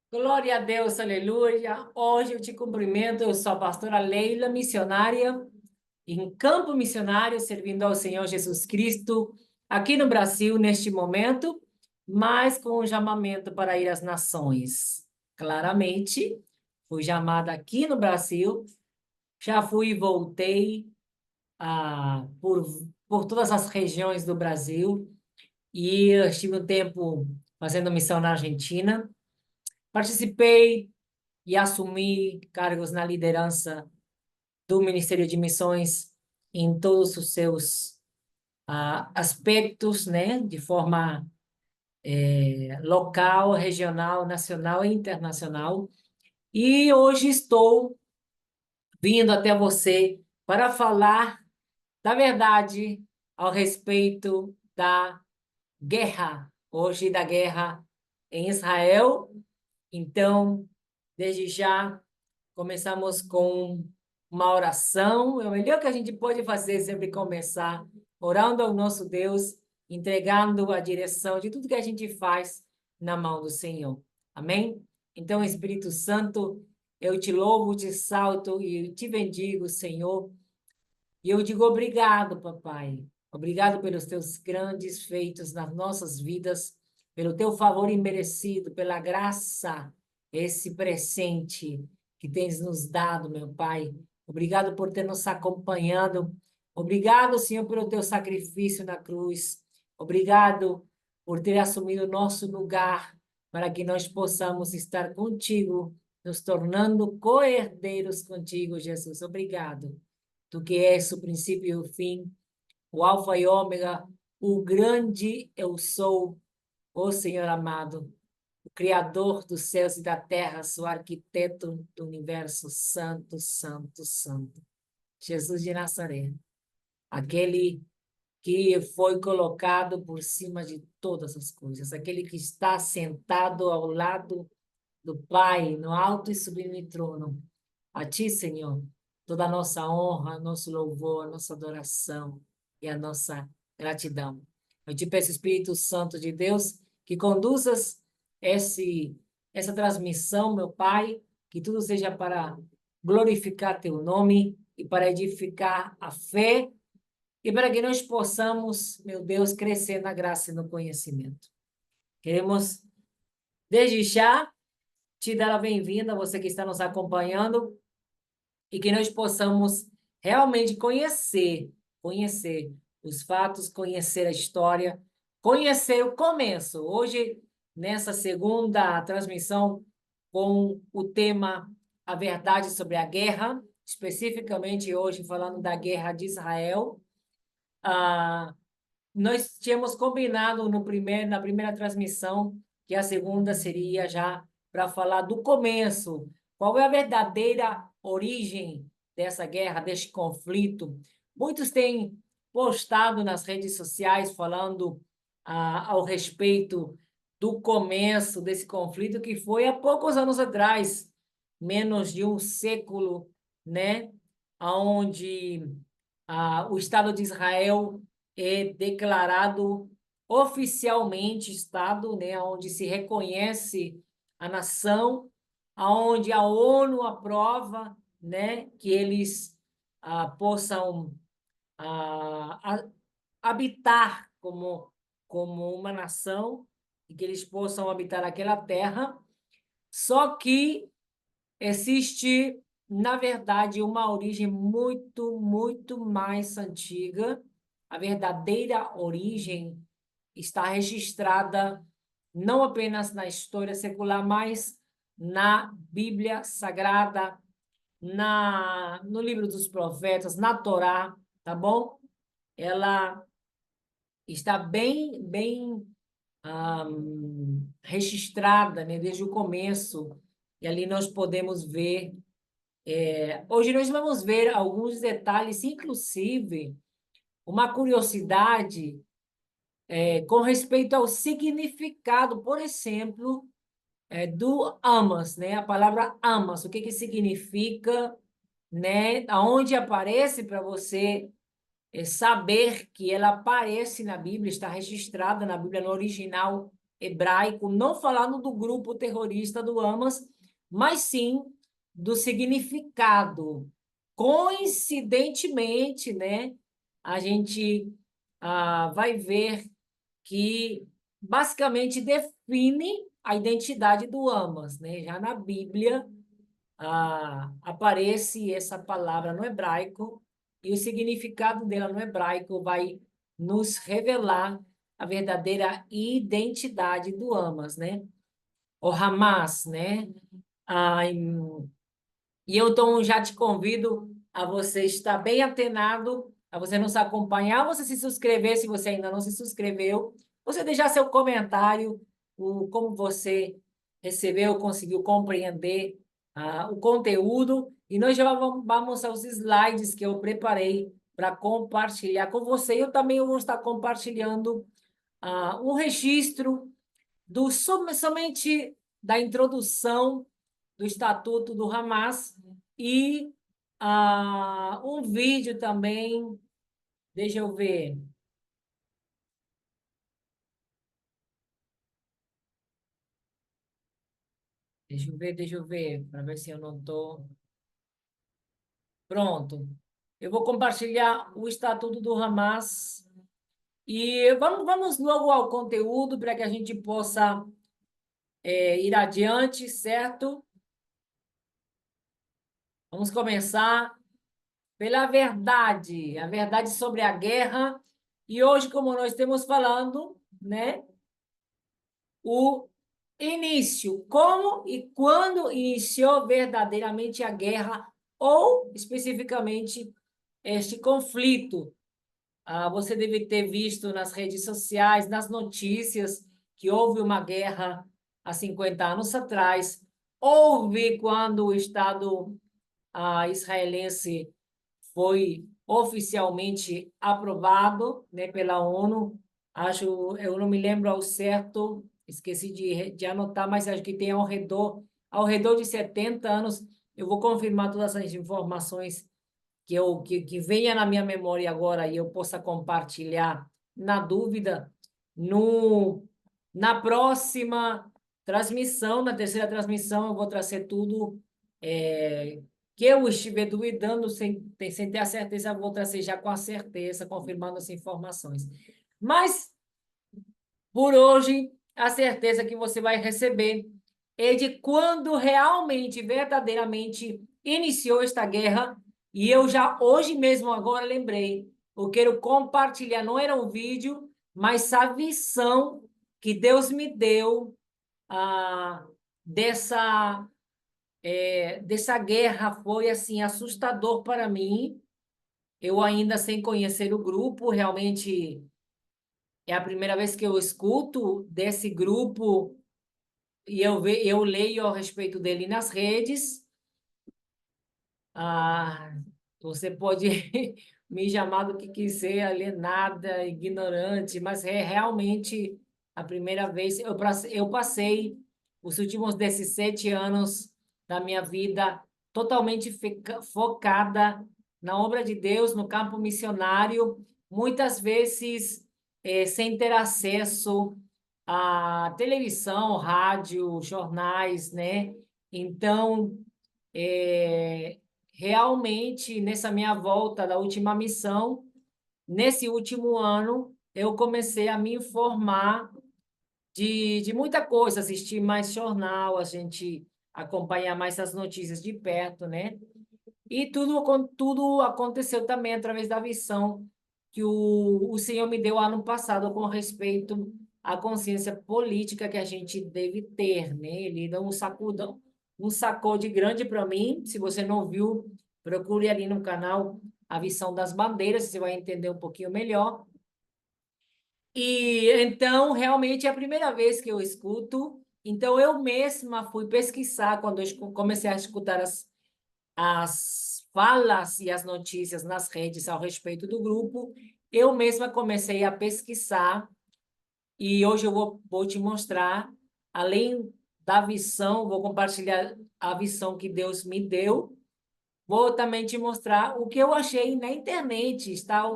Glória a Deus, aleluia. Hoje eu te cumprimento, eu sou a pastora Leila, missionária, em campo missionário, servindo ao Senhor Jesus Cristo, aqui no Brasil, neste momento, mas com um chamamento para ir às nações. Claramente, fui chamada aqui no Brasil, já fui e voltei por todas as regiões do Brasil, e eu estive um tempo fazendo missão na Argentina. Participei e assumi cargos na liderança do Ministério de Missões em todos os seus aspectos, né, de forma local, regional, nacional e internacional. E hoje estou vindo até você para falar da verdade ao respeito da guerra, hoje da guerra em Israel. Então, desde já, começamos com uma oração. É o melhor que a gente pode fazer, sempre começar orando ao nosso Deus, entregando a direção de tudo que a gente faz na mão do Senhor. Amém? Então, Espírito Santo, eu te louvo, te salto e te bendigo, Senhor. E eu digo obrigado, papai. Obrigado pelos teus grandes feitos nas nossas vidas, pelo teu favor imerecido, pela graça, esse presente que tens nos dado, meu Pai. Obrigado por ter nos acompanhado. Obrigado, Senhor, pelo teu sacrifício na cruz. Obrigado por ter assumido o nosso lugar para que nós possamos estar contigo, nos tornando co-herdeiros contigo, Jesus. Obrigado. Tu que és o princípio e o fim, o alfa e ômega, o grande eu sou, ó Senhor amado, o Criador dos céus e da terra, o arquiteto do universo, santo, santo, santo. Jesus de Nazaré, aquele que foi colocado por cima de todas as coisas, aquele que está sentado ao lado do Pai, no alto e sublime trono. A ti, Senhor, toda a nossa honra, nosso louvor, nossa adoração e a nossa gratidão. Eu te peço, Espírito Santo de Deus, que conduzas essa transmissão, meu Pai, que tudo seja para glorificar teu nome e para edificar a fé e para que nós possamos, meu Deus, crescer na graça e no conhecimento. Queremos, desde já, te dar a bem-vinda, você que está nos acompanhando, e que nós possamos realmente conhecer os fatos, conhecer a história, conhecer o começo. Hoje, nessa segunda transmissão, com o tema A Verdade sobre a Guerra, especificamente hoje falando da guerra de Israel. Nós tínhamos combinado na primeira transmissão que a segunda seria já para falar do começo. Qual é a verdadeira origem dessa guerra, deste conflito? Muitos têm postado nas redes sociais falando ao respeito do começo desse conflito, que foi há poucos anos atrás, menos de um século, né? Onde o Estado de Israel é declarado oficialmente Estado, né, onde se reconhece a nação, aonde a ONU aprova, né, que eles possam habitar como uma nação e que eles possam habitar aquela terra. Só que existe, na verdade, uma origem muito, muito mais antiga. A verdadeira origem está registrada não apenas na história secular, mas na Bíblia Sagrada, no livro dos profetas, na Torá, tá bom? Ela está bem registrada, né, desde o começo, e ali nós podemos ver. Hoje nós vamos ver alguns detalhes, inclusive uma curiosidade com respeito ao significado, por exemplo, do amas, né? A palavra amas, o que que significa, né? Aonde aparece para você saber que ela aparece na Bíblia, está registrada na Bíblia no original hebraico, não falando do grupo terrorista do Hamas, mas sim do significado. Coincidentemente, né, a gente vai ver que basicamente define a identidade do Hamas, né? Já na Bíblia aparece essa palavra no hebraico e o significado dela no hebraico vai nos revelar a verdadeira identidade do Hamas, né? O Hamas, né? E eu então já te convido a você estar bem atenado, a você nos acompanhar, você se inscrever se você ainda não se inscreveu, você deixar seu comentário, como você recebeu, conseguiu compreender o conteúdo, e nós já vamos aos slides que eu preparei para compartilhar com você. Eu também vou estar compartilhando um registro somente da introdução do Estatuto do Hamas e um vídeo também, deixa eu ver, deixa eu ver, para ver se eu não estou... Pronto. Eu vou compartilhar o Estatuto do Hamas e vamos logo ao conteúdo para que a gente possa ir adiante, certo? Vamos começar pela verdade, a verdade sobre a guerra. E hoje, como nós estamos falando, né, o início, como e quando iniciou verdadeiramente a guerra, ou especificamente este conflito. Você deve ter visto nas redes sociais, nas notícias, que houve uma guerra há 50 anos atrás. Houve quando o Estado israelense foi oficialmente aprovado, né, pela ONU. Acho, eu não me lembro ao certo, esqueci de anotar, mas acho que tem ao redor de 70 anos. Eu vou confirmar todas as informações que venha na minha memória agora e eu possa compartilhar na dúvida na próxima transmissão, na terceira transmissão, eu vou trazer tudo que eu estiver duvidando, sem ter a certeza, eu vou trazer já com a certeza, confirmando as informações. Mas, por hoje, a certeza que você vai receber é de quando realmente, verdadeiramente, iniciou esta guerra. E eu já, hoje mesmo, agora lembrei, eu quero compartilhar, não era um vídeo, mas a visão que Deus me deu dessa dessa guerra foi assim assustador para mim. Eu ainda sem conhecer o grupo, realmente é a primeira vez que eu escuto desse grupo e eu leio a respeito dele nas redes. Você pode me chamar do que quiser, alienada, ignorante, mas é realmente a primeira vez. Eu passei os últimos 17 anos da minha vida totalmente focada na obra de Deus, no campo missionário, muitas vezes sem ter acesso à televisão, rádio, jornais, né? Então, é, realmente, nessa minha volta da última missão, nesse último ano, eu comecei a me informar de muita coisa, assistir mais jornal, a gente acompanhar mais as notícias de perto, né? E tudo aconteceu também através da visão que o Senhor me deu ano passado com respeito à consciência política que a gente deve ter, né? Ele deu um sacode grande para mim. Se você não viu, procure ali no canal a visão das bandeiras, você vai entender um pouquinho melhor. E então, realmente, é a primeira vez que eu escuto. Então, eu mesma fui pesquisar quando eu comecei a escutar as falas e as notícias nas redes ao respeito do grupo. Eu mesma comecei a pesquisar e hoje eu vou te mostrar, além da visão, vou compartilhar a visão que Deus me deu. Vou também te mostrar o que eu achei na internet. Está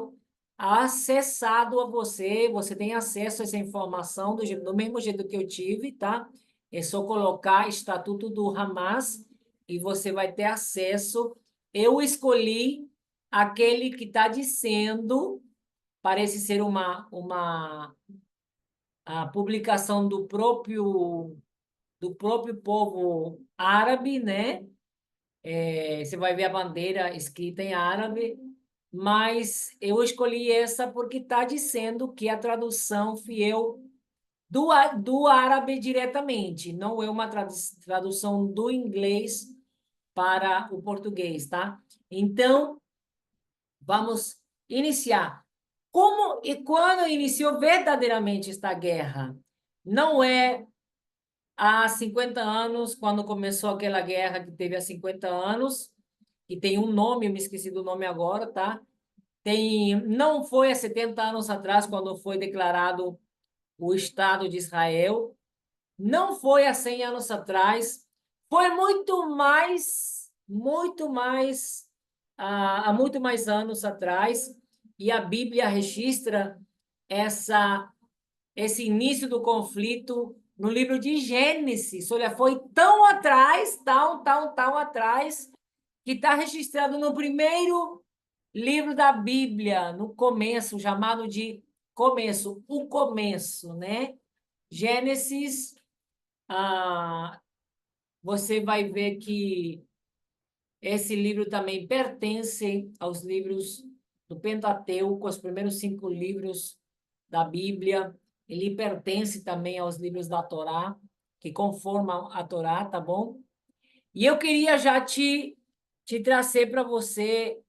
acessado a você, você tem acesso a essa informação do mesmo jeito que eu tive, tá? É só colocar Estatuto do Hamas e você vai ter acesso. Eu escolhi aquele que está dizendo, parece ser a publicação do próprio povo árabe, né? Você vai ver a bandeira escrita em árabe, mas eu escolhi essa porque está dizendo que a tradução fiel do árabe diretamente, não é uma tradução do inglês para o português, tá? Então, vamos iniciar. Como e quando iniciou verdadeiramente esta guerra? Não é há 50 anos, quando começou aquela guerra que teve há 50 anos, e tem um nome, eu me esqueci do nome agora, tá? Não foi há 70 anos atrás, quando foi declarado o Estado de Israel, não foi há 100 anos atrás, foi muito mais, há muito mais anos atrás, e a Bíblia registra esse início do conflito no livro de Gênesis. Olha, foi tão atrás, tão atrás, que está registrado no primeiro livro da Bíblia, no começo, chamado de começo, o começo, né? Gênesis, você vai ver que esse livro também pertence aos livros do Pentateuco, os primeiros 5 livros da Bíblia. Ele pertence também aos livros da Torá, que conformam a Torá, tá bom? E eu queria já te trazer para você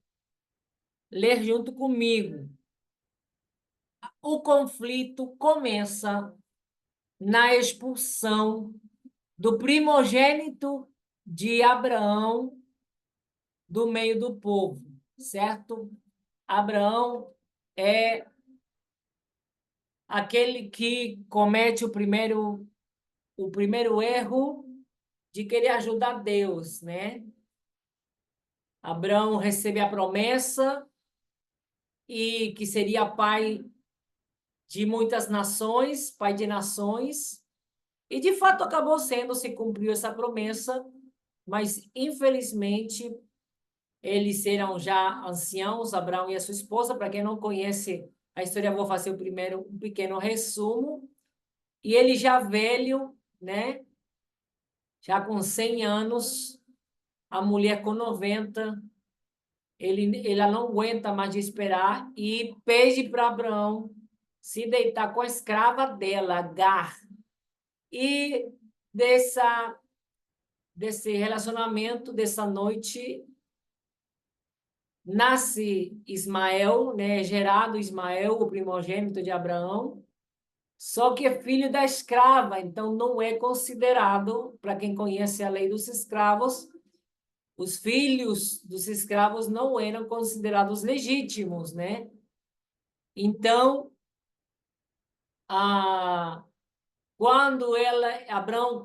ler junto comigo. O conflito começa na expulsão do primogênito de Abraão do meio do povo, certo? Abraão é aquele que comete o primeiro erro de querer ajudar Deus, né? Abraão recebe a promessa e que seria pai de muitas nações, pai de nações, e de fato acabou sendo, se cumpriu essa promessa, mas infelizmente eles eram já anciãos, Abraão e a sua esposa. Para quem não conhece a história, eu vou fazer o primeiro um pequeno resumo. E ele já velho, né? Já com 100 anos, a mulher com 90, ela não aguenta mais de esperar e pede para Abraão se deitar com a escrava dela, Agar. E desse relacionamento, dessa noite, nasce Ismael, né? Gerado Ismael, o primogênito de Abraão, só que é filho da escrava, então não é considerado, para quem conhece a lei dos escravos, os filhos dos escravos não eram considerados legítimos, né? Então, quando Abraão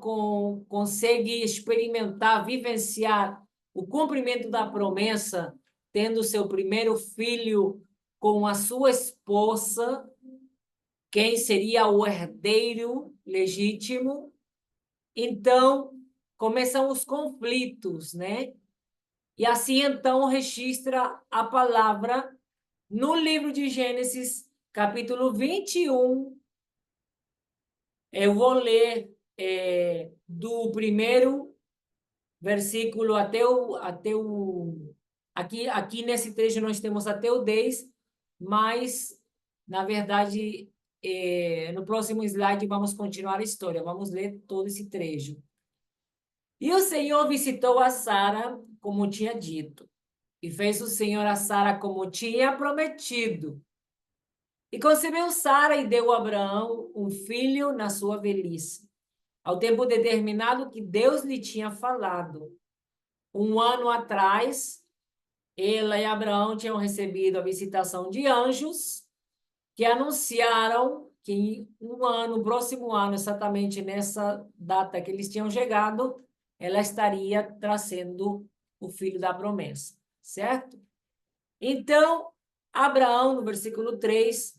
consegue experimentar, vivenciar o cumprimento da promessa, tendo seu primeiro filho com a sua esposa, quem seria o herdeiro legítimo, então começam os conflitos, né? E assim então registra a palavra no livro de Gênesis, capítulo 21. Eu vou ler do primeiro versículo até o. Aqui nesse trecho nós temos até o 10, mas, na verdade, no próximo slide vamos continuar a história. Vamos ler todo esse trecho. E o Senhor visitou a Sara, como tinha dito, e fez o Senhor a Sara como tinha prometido. E concebeu Sara e deu a Abraão um filho na sua velhice, ao tempo determinado que Deus lhe tinha falado. 1 ano atrás, ela e Abraão tinham recebido a visitação de anjos que anunciaram que em no próximo ano, exatamente nessa data que eles tinham chegado, ela estaria trazendo o filho da promessa, certo? Então, Abraão, no versículo 3,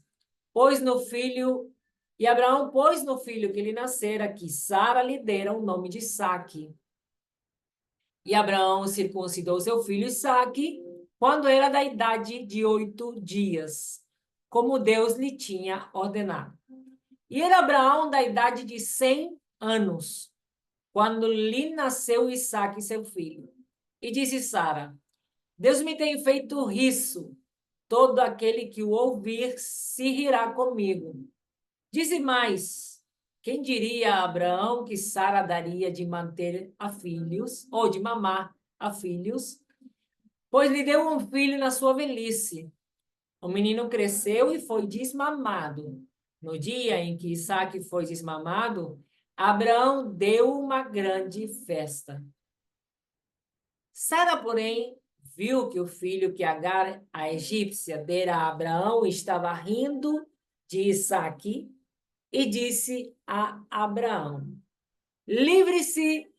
pôs no filho, e Abraão pôs no filho que lhe nascera, que Sara lhe dera o nome de Isaque. E Abraão circuncidou seu filho Isaque quando era da idade de 8 dias, como Deus lhe tinha ordenado. E era Abraão da idade de 100 anos, quando lhe nasceu Isaque, seu filho. E disse Sara: Deus me tem feito riso, todo aquele que o ouvir se rirá comigo. Dize mais, quem diria a Abraão que Sara daria de manter a filhos, ou de mamar a filhos, pois lhe deu um filho na sua velhice. O menino cresceu e foi desmamado. No dia em que Isaque foi desmamado, Abraão deu uma grande festa. Sara, porém, viu que o filho que Agar, a egípcia, dera a Abraão estava rindo de Isaque e disse a Abraão: livre-se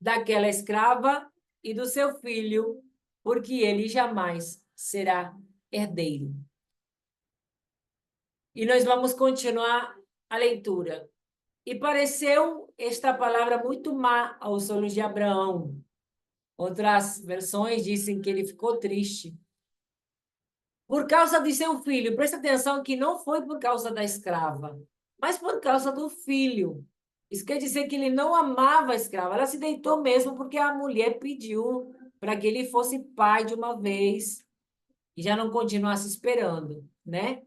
daquela escrava e do seu filho, porque ele jamais será herdeiro. E nós vamos continuar a leitura. E pareceu esta palavra muito má aos olhos de Abraão. Outras versões dizem que ele ficou triste. Por causa de seu filho. Presta atenção que não foi por causa da escrava, mas por causa do filho. Isso quer dizer que ele não amava a escrava. Ela se deitou mesmo porque a mulher pediu para que ele fosse pai de uma vez e já não continuasse esperando, né?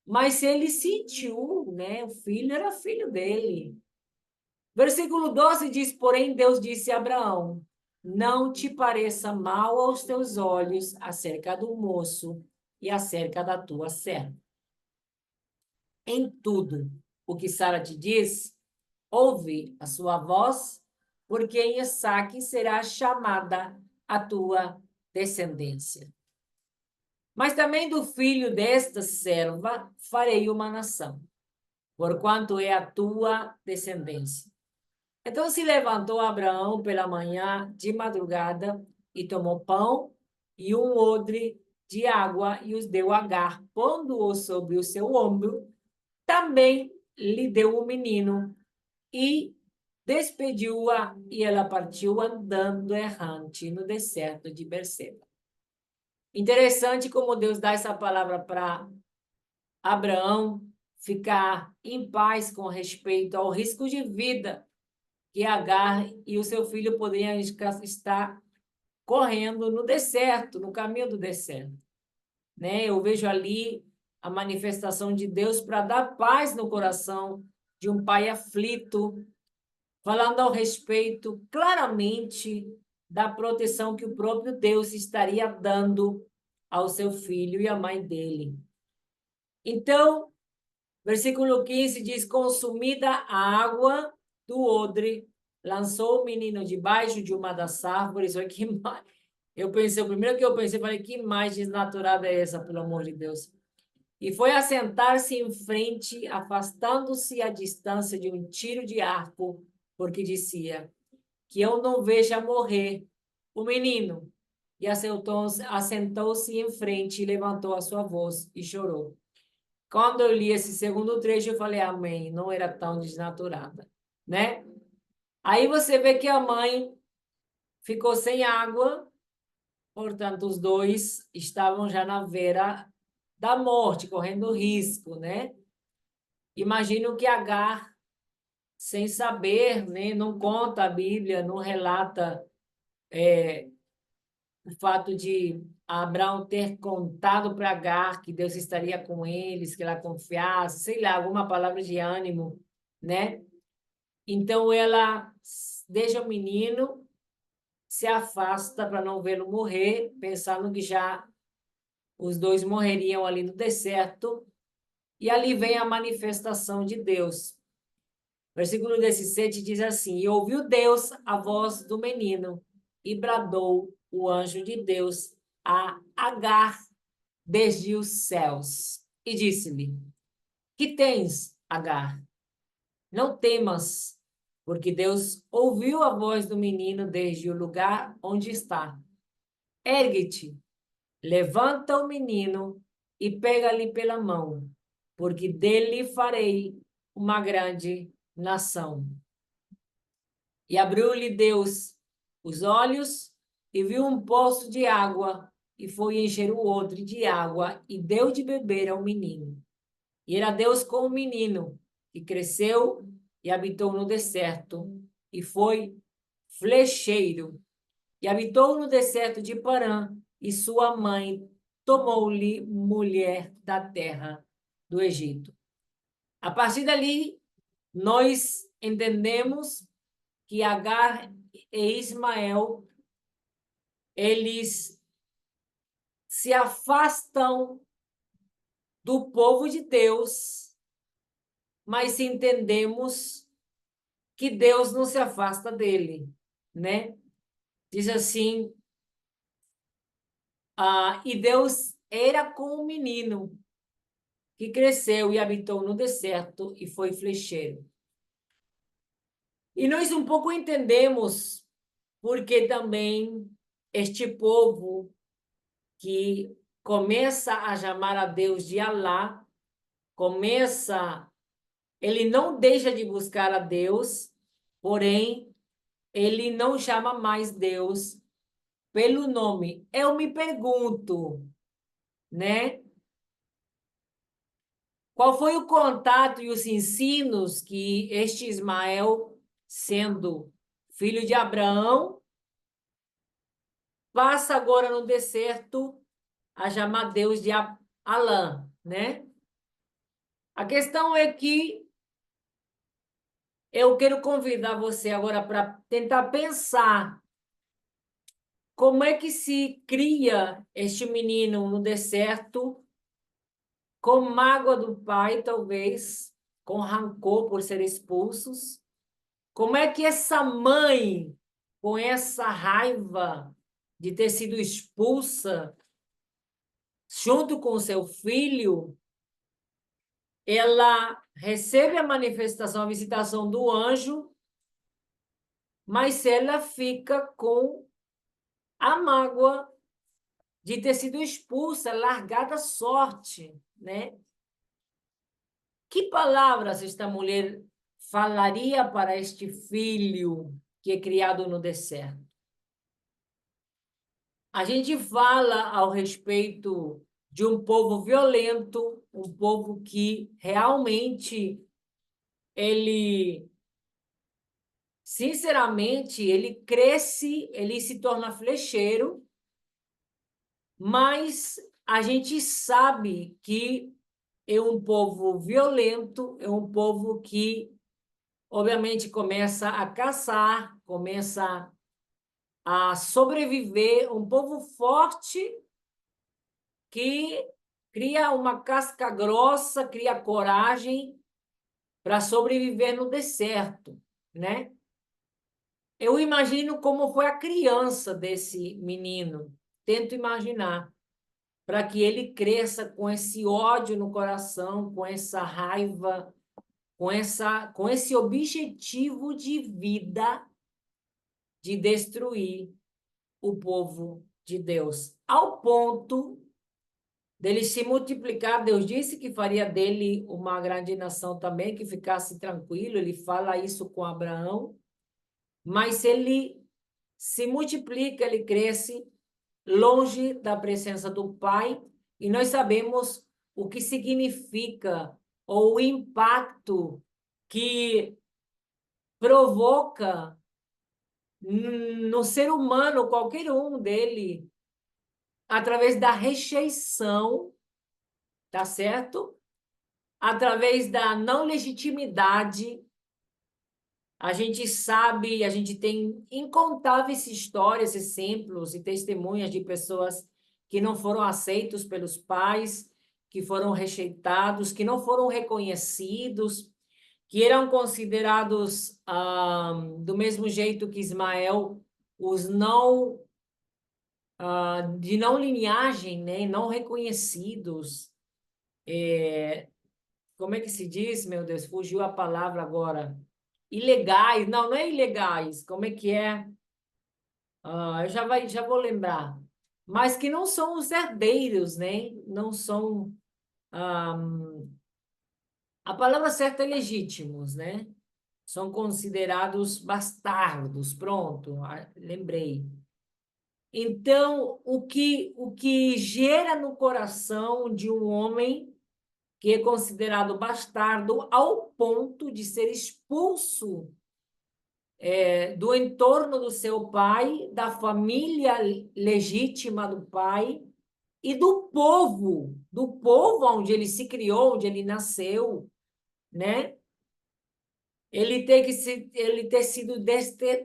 Mas ele sentiu, né? O filho era filho dele. Versículo 12 diz: porém, Deus disse a Abraão: não te pareça mal aos teus olhos acerca do moço e acerca da tua serva. Em tudo o que Sara te diz, ouve a sua voz, porque em Isaque será chamada a tua descendência. Mas também do filho desta serva farei uma nação, porquanto é a tua descendência. Então se levantou Abraão pela manhã de madrugada e tomou pão e um odre de água e os deu a Agar, pondo-o sobre o seu ombro. Também lhe deu o menino e despediu-a, e ela partiu andando errante no deserto de Berseba. Interessante como Deus dá essa palavra para Abraão ficar em paz com respeito ao risco de vida que Agar e o seu filho poderiam estar correndo no deserto, no caminho do deserto. Né? Eu vejo ali a manifestação de Deus para dar paz no coração de um pai aflito, falando ao respeito claramente da proteção que o próprio Deus estaria dando ao seu filho e à mãe dele. Então, versículo 15 diz: consumida a água do odre, lançou o menino debaixo de uma das árvores. Olha que eu pensei, o primeiro que eu pensei, falei, que imagem desnaturada é essa, pelo amor de Deus? E foi assentar-se em frente, afastando-se à distância de um tiro de arco, porque dizia: que eu não veja morrer o menino. E assentou-se em frente e levantou a sua voz e chorou. Quando eu li esse segundo trecho, eu falei, amém, não era tão desnaturada, né? Aí você vê que a mãe ficou sem água, portanto, os dois estavam já na beira da morte, correndo risco, né? Imagino que Agar, sem saber, né, não conta a Bíblia, não relata o fato de Abraão ter contado para Agar que Deus estaria com eles, que ela confiasse, sei lá, alguma palavra de ânimo, né? Então ela deixa o menino, se afasta para não vê-lo morrer, pensando que já os dois morreriam ali no deserto, e ali vem a manifestação de Deus. Versículo 17 diz assim: e ouviu Deus a voz do menino, e bradou o anjo de Deus a Agar desde os céus, e disse-lhe: que tens, Agar? Não temas, porque Deus ouviu a voz do menino desde o lugar onde está. Ergue-te, levanta o menino e pega-lhe pela mão, porque dele farei uma grande nação. E abriu-lhe Deus os olhos e viu um poço de água e foi encher o odre de água e deu de beber ao menino. E era Deus com o menino, que cresceu e habitou no deserto e foi flecheiro. E habitou no deserto de Parã, e sua mãe tomou-lhe mulher da terra do Egito. A partir dali, nós entendemos que Agar e Ismael, eles se afastam do povo de Deus, mas entendemos que Deus não se afasta dele, né? Diz assim, e Deus era com o menino, que cresceu e habitou no deserto e foi flecheiro. E nós um pouco entendemos porque também este povo que começa a chamar a Deus de Alá, ele não deixa de buscar a Deus, porém, ele não chama mais Deus pelo nome. Eu me pergunto, né? Qual foi o contato e os ensinos que este Ismael, sendo filho de Abraão, passa agora no deserto a chamar Deus de Alã, né? A questão é que eu quero convidar você agora para tentar pensar como é que se cria este menino no deserto, com mágoa do pai, talvez, com rancor por ser expulsos. Como é que essa mãe, com essa raiva de ter sido expulsa, junto com seu filho, ela recebe a manifestação, a visitação do anjo, mas ela fica com a mágoa de ter sido expulsa, largada à sorte, né? Que palavras esta mulher falaria para este filho que é criado no deserto? A gente fala ao respeito de um povo violento, um povo que realmente ele, sinceramente, ele cresce, ele se torna flecheiro, mas a gente sabe que é um povo violento, é um povo que, obviamente, começa a caçar, começa a sobreviver, um povo forte que cria uma casca grossa, cria coragem para sobreviver no deserto, né? Eu imagino como foi a criança desse menino. Tento imaginar para que ele cresça com esse ódio no coração, com essa raiva, com esse objetivo de vida de destruir o povo de Deus, ao ponto dele se multiplicar. Deus disse que faria dele uma grande nação também, que ficasse tranquilo. Ele fala isso com Abraão, mas ele se multiplica, ele cresce longe da presença do Pai, e nós sabemos o que significa, ou o impacto que provoca no ser humano, qualquer um dele, através da rejeição, tá certo? Através da não legitimidade. A gente sabe, a gente tem incontáveis histórias, exemplos e testemunhas de pessoas que não foram aceitos pelos pais, que foram rejeitados, que não foram reconhecidos, que eram considerados do mesmo jeito que Ismael, os não de não linhagem, né, não reconhecidos. Como é que se diz, meu Deus? Fugiu a palavra agora. Ilegais. Não, não é ilegais. Como é que é? Eu já vou lembrar. mas que não são os herdeiros, né? Não são, a palavra certa é legítimos, né? São considerados bastardos. Pronto, lembrei. Então, o que gera no coração de um homem que é considerado bastardo ao ponto de ser expulso do entorno do seu pai, da família legítima do pai e do povo onde ele se criou, onde ele nasceu, né? Ele ter sido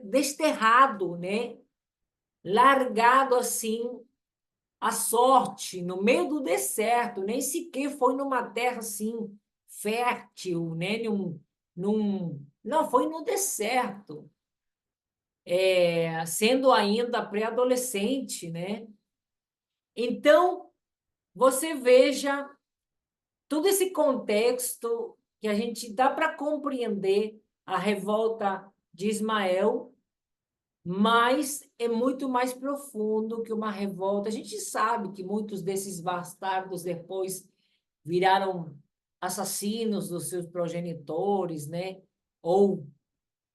desterrado, né? Largado assim à sorte, no meio do deserto, nem sequer foi numa terra assim fértil, né? Não, foi no deserto, sendo ainda pré-adolescente, né? Então, você veja todo esse contexto que a gente dá para compreender a revolta de Ismael, mas é muito mais profundo que uma revolta. A gente sabe que muitos desses bastardos depois viraram assassinos dos seus progenitores, né? Ou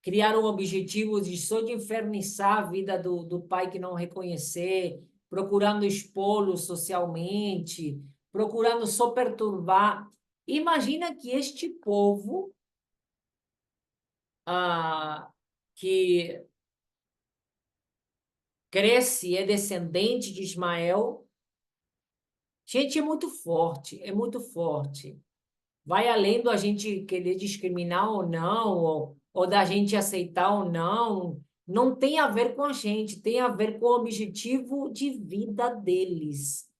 criaram o objetivo de só de infernizar a vida do pai que não reconhecer, procurando expô-lo socialmente, procurando só perturbar. Imagina que este povo, que cresce, é descendente de Ismael, gente, é muito forte, é muito forte. Vai além do a gente querer discriminar ou não, ou da gente aceitar ou não. Não tem a ver com a gente, tem a ver com o objetivo de vida deles.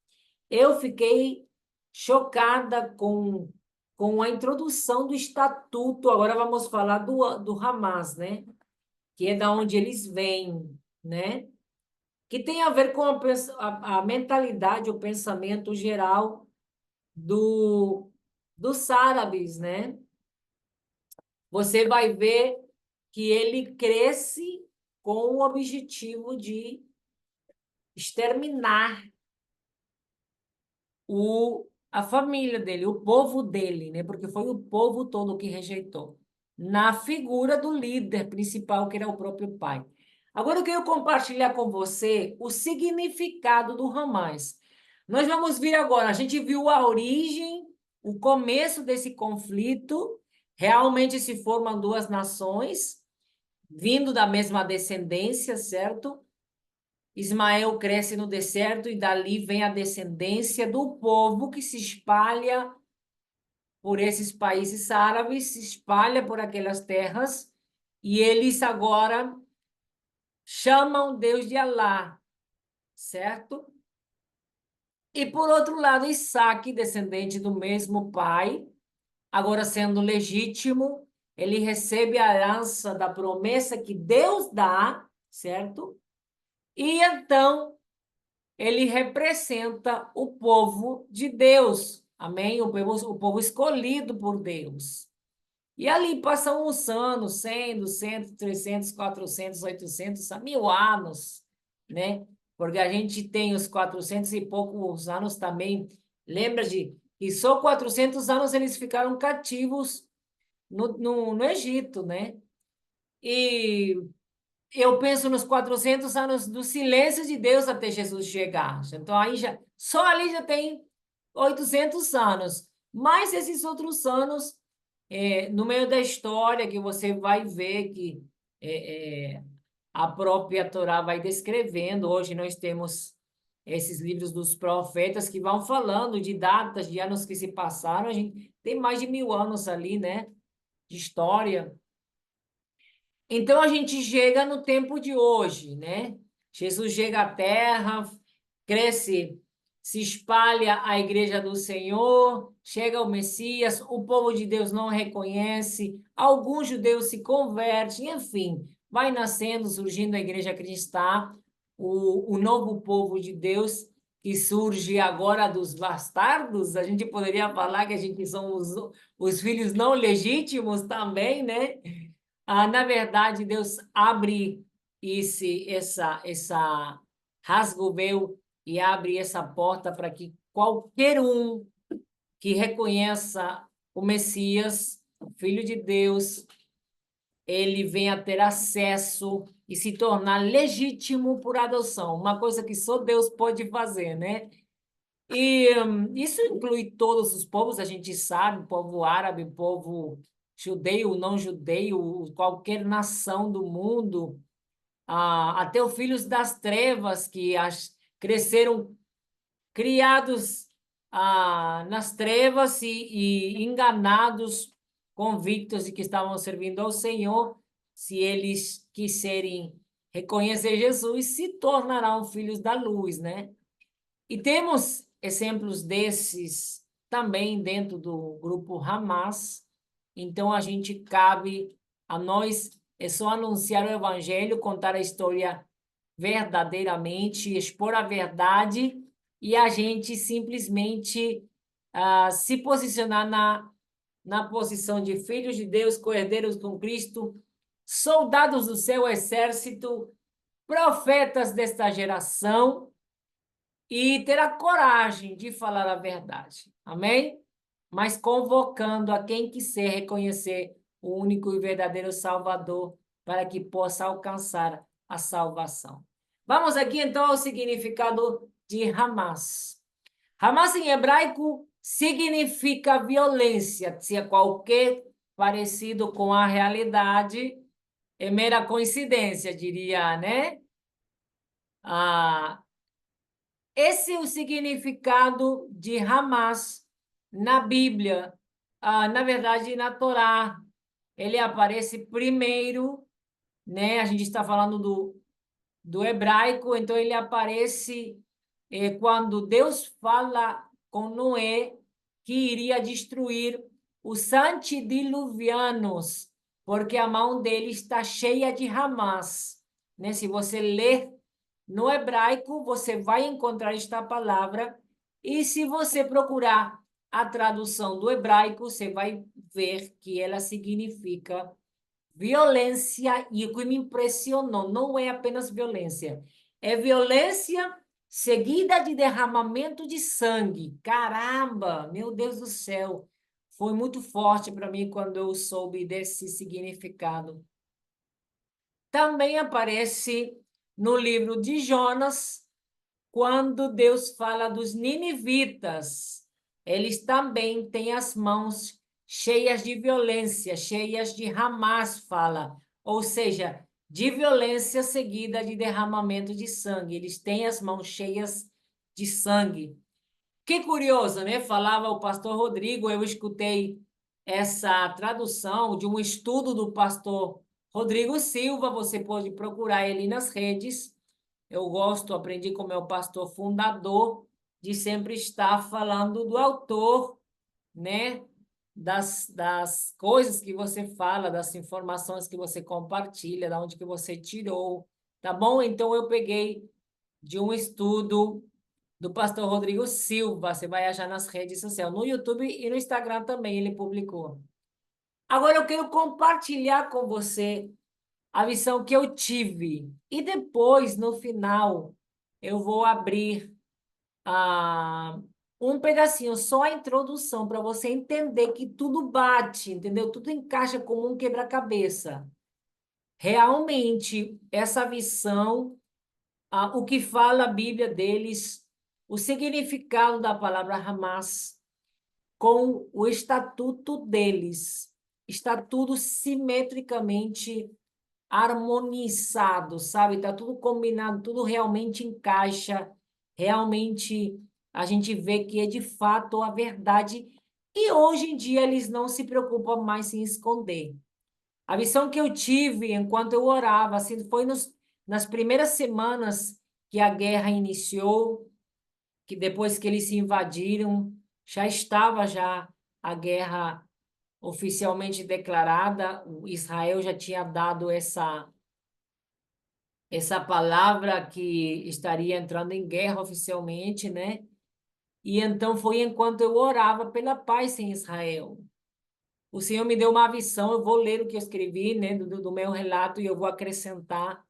Eu fiquei chocada com a introdução do estatuto. Agora vamos falar do Hamas, né? Que é da onde eles vêm, né? Que tem a ver com a mentalidade, o pensamento geral do, dos árabes, né? Você vai ver que ele cresce com o objetivo de exterminar a família dele, o povo dele, né? Porque foi o povo todo que rejeitou, na figura do líder principal, que era o próprio pai. Agora eu quero compartilhar com você o significado do Hamas. Nós vamos vir agora, a gente viu a origem, o começo desse conflito, realmente se formam duas nações, vindo da mesma descendência, certo? Ismael cresce no deserto e dali vem a descendência do povo que se espalha por esses países árabes, se espalha por aquelas terras e eles agora chamam Deus de Alá, certo? E por outro lado, Isaque, descendente do mesmo pai, agora sendo legítimo, ele recebe a herança da promessa que Deus dá, certo? E então ele representa o povo de Deus, amém? O povo escolhido por Deus. E ali passam os anos, 100, 200, 300, 400, 800, 1000 anos, né? Porque a gente tem os 400 e poucos anos também. Lembra de que só 400 anos eles ficaram cativos no Egito, né? E eu penso nos 400 anos do silêncio de Deus até Jesus chegar. Então, aí só ali já tem 800 anos. Mas esses outros anos, no meio da história, que você vai ver que a própria Torá vai descrevendo. Hoje nós temos esses livros dos profetas que vão falando de datas, de anos que se passaram. A gente tem mais de 1000 anos ali, né? De história. Então a gente chega no tempo de hoje, né? Jesus chega à Terra, cresce, se espalha a igreja do Senhor, chega o Messias, o povo de Deus não reconhece, alguns judeus se convertem, enfim, vai nascendo, surgindo a igreja cristã, o novo povo de Deus que surge agora dos bastardos. A gente poderia falar que a gente somos os filhos não legítimos também, né? Na verdade, Deus abre essa rasga o véu e abre essa porta para que qualquer um que reconheça o Messias, o Filho de Deus, ele venha a ter acesso e se tornar legítimo por adoção, uma coisa que só Deus pode fazer, né? E isso inclui todos os povos, a gente sabe, povo árabe, povo judeu, não judeu, qualquer nação do mundo, até os filhos das trevas que cresceram criados nas trevas e enganados, convictos de que estavam servindo ao Senhor, se eles quiserem reconhecer Jesus, se tornarão filhos da luz, né? E temos exemplos desses também dentro do grupo Hamas. Então, a gente cabe a nós, é só anunciar o evangelho, contar a história verdadeiramente, expor a verdade e a gente simplesmente se posicionar na posição de filhos de Deus, co-herdeiros com Cristo, soldados do seu exército, profetas desta geração, e ter a coragem de falar a verdade. Amém? Mas convocando a quem quiser reconhecer o único e verdadeiro Salvador para que possa alcançar a salvação. Vamos aqui então ao significado de Hamas. Hamas em hebraico significa violência. Se é qualquer parecido com a realidade, é mera coincidência, diria, né? Esse é o significado de Hamas na Bíblia. Na verdade, na Torá. Ele aparece primeiro, né? A gente está falando do hebraico, então ele aparece quando Deus fala com Noé que iria destruir os antediluvianos, porque a mão dele está cheia de Hamas. Né? Se você ler no hebraico, você vai encontrar esta palavra, e se você procurar a tradução do hebraico, você vai ver que ela significa violência, e o que me impressionou não é apenas violência, é violência seguida de derramamento de sangue. Caramba, meu Deus do céu! Foi muito forte para mim quando eu soube desse significado. Também aparece no livro de Jonas, quando Deus fala dos ninivitas. Eles também têm as mãos cheias de violência, cheias de Hamas, fala. Ou seja, de violência seguida de derramamento de sangue. Eles têm as mãos cheias de sangue. Que curioso, né? Falava o pastor Rodrigo, eu escutei essa tradução de um estudo do pastor Rodrigo Silva, você pode procurar ele nas redes. Eu gosto, aprendi com meu pastor fundador, de sempre estar falando do autor, né? Das coisas que você fala, das informações que você compartilha, da onde que você tirou, tá bom? Então, eu peguei de um estudo do pastor Rodrigo Silva, você vai achar nas redes sociais, no YouTube e no Instagram também ele publicou. Agora eu quero compartilhar com você a visão que eu tive. E depois, no final, eu vou abrir um pedacinho, só a introdução, para você entender que tudo bate, entendeu? Tudo encaixa como um quebra-cabeça. Realmente, essa visão, o que fala a Bíblia deles, o significado da palavra Hamas, com o estatuto deles. Está tudo simetricamente harmonizado, sabe? Tá tudo combinado, tudo realmente encaixa, realmente a gente vê que é de fato a verdade. E hoje em dia eles não se preocupam mais em esconder. A visão que eu tive enquanto eu orava, assim, foi nas primeiras semanas que a guerra iniciou, que depois que eles se invadiram, já estava já a guerra oficialmente declarada, o Israel já tinha dado essa palavra que estaria entrando em guerra oficialmente, né? E então foi enquanto eu orava pela paz em Israel. O Senhor me deu uma visão, eu vou ler o que eu escrevi, né, do meu relato, e eu vou acrescentar.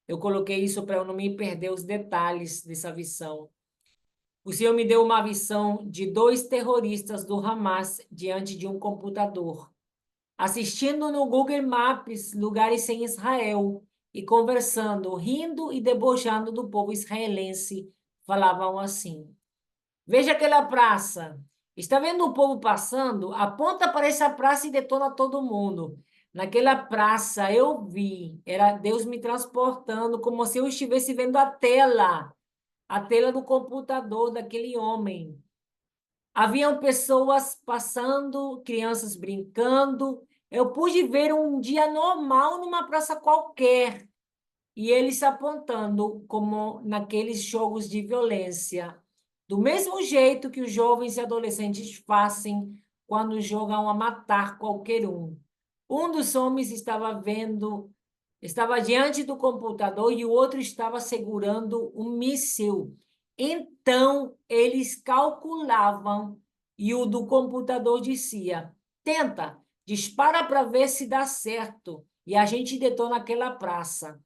Eu coloquei isso para eu não me perder os detalhes dessa visão. O Senhor me deu uma visão de dois terroristas do Hamas diante de um computador, assistindo no Google Maps lugares em Israel e conversando, rindo e debochando do povo israelense. Falavam assim: veja aquela praça. Está vendo o povo passando? Aponta para essa praça e detona todo mundo. Naquela praça eu vi, era Deus me transportando, como se eu estivesse vendo a tela do computador daquele homem. Haviam pessoas passando, crianças brincando. Eu pude ver um dia normal numa praça qualquer e eles apontando como naqueles jogos de violência, do mesmo jeito que os jovens e adolescentes fazem quando jogam a matar qualquer um. Um dos homens estava diante do computador e o outro estava segurando um míssil. Então, eles calculavam e o do computador dizia: tenta, dispara para ver se dá certo. E a gente detona aquela praça.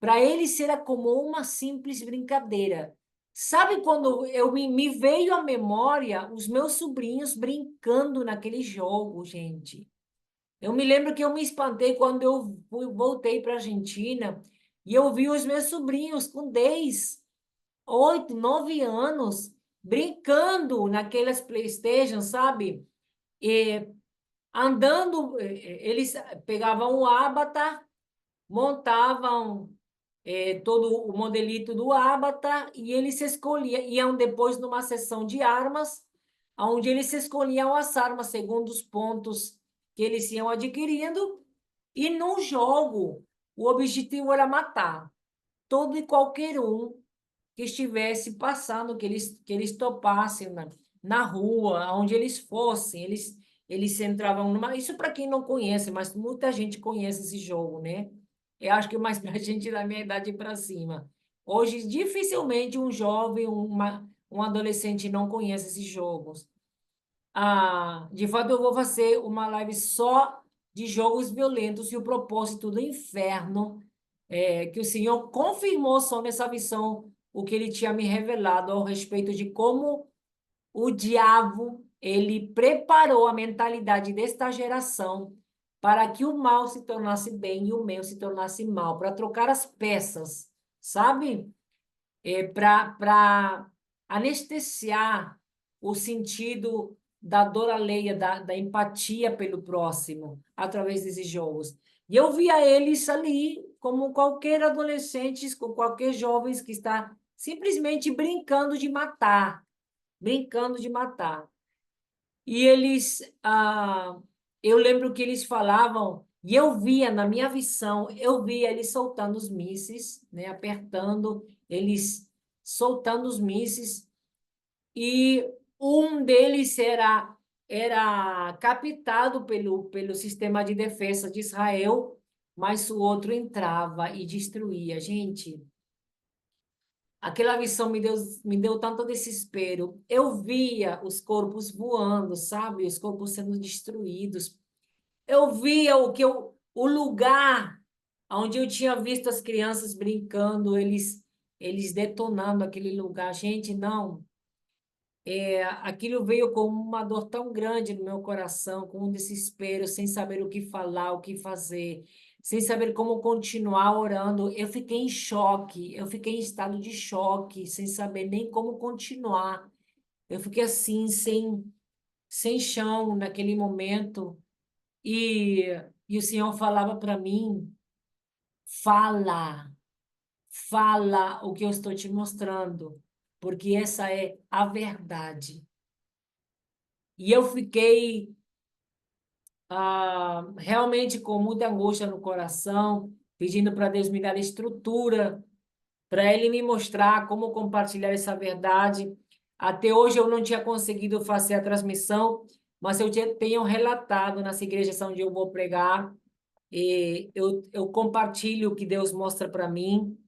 Para eles era como uma simples brincadeira. Sabe quando me veio à memória os meus sobrinhos brincando naquele jogo, gente? Eu me lembro que eu me espantei quando voltei para a Argentina e eu vi os meus sobrinhos com 10, 8, 9 anos brincando naquelas PlayStation, sabe? E andando, eles pegavam o Avatar, montavam todo o modelito do Avatar e eles iam depois numa sessão de armas, onde eles escolhiam as armas segundo os pontos que eles iam adquirindo, e no jogo o objetivo era matar todo e qualquer um que estivesse passando, que eles topassem na rua, onde eles fossem, eles entravam numa... Isso para quem não conhece, mas muita gente conhece esse jogo, né? Eu acho que mais para a gente da minha idade para cima. Hoje, dificilmente um jovem, um adolescente não conhece esses jogos. De fato, eu vou fazer uma live só de jogos violentos e o propósito do inferno, que o Senhor confirmou sobre essa visão, o que ele tinha me revelado ao respeito de como o diabo ele preparou a mentalidade desta geração para que o mal se tornasse bem e o bem se tornasse mal, para trocar as peças, sabe? Para anestesiar o sentido da dor alheia, da empatia pelo próximo, através desses jogos. E eu via eles ali como qualquer adolescente, com qualquer jovem que está simplesmente brincando de matar, brincando de matar. E eu lembro que eles falavam, e eu via na minha visão, eu via eles soltando os mísseis, né, apertando, eles soltando os mísseis, e um deles era captado pelo sistema de defesa de Israel, mas o outro entrava e destruía. Gente, aquela visão me deu tanto desespero. Eu via os corpos voando, sabe? Os corpos sendo destruídos. Eu via o lugar onde eu tinha visto as crianças brincando, eles detonando aquele lugar. Gente, não. Aquilo veio com uma dor tão grande no meu coração, com um desespero, sem saber o que falar, o que fazer, sem saber como continuar orando. Eu fiquei em choque, eu fiquei em estado de choque, sem saber nem como continuar. Eu fiquei assim, sem chão naquele momento. E, e o Senhor falava para mim: fala, fala o que eu estou te mostrando, porque essa é a verdade. E eu fiquei realmente com muita angústia no coração, pedindo para Deus me dar estrutura, para Ele me mostrar como compartilhar essa verdade. Até hoje eu não tinha conseguido fazer a transmissão, mas eu tenho relatado nas igrejas onde eu vou pregar, e eu compartilho o que Deus mostra para mim,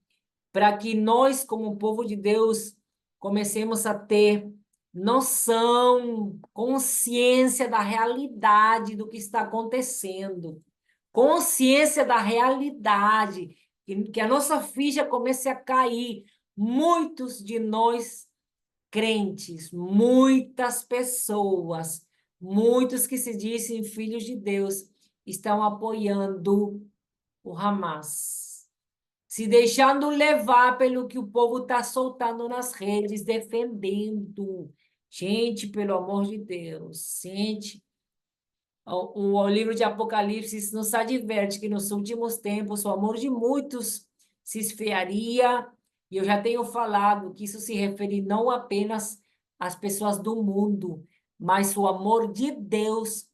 para que nós, como povo de Deus, comecemos a ter noção, consciência da realidade do que está acontecendo, consciência da realidade. que a nossa ficha comece a cair. Muitos de nós crentes, muitas pessoas, muitos que se dizem filhos de Deus, estão apoiando o Hamas, se deixando levar pelo que o povo está soltando nas redes, defendendo. Gente, pelo amor de Deus, gente, o livro de Apocalipse nos adverte que nos últimos tempos o amor de muitos se esfriaria, e eu já tenho falado que isso se refere não apenas às pessoas do mundo, mas o amor de Deus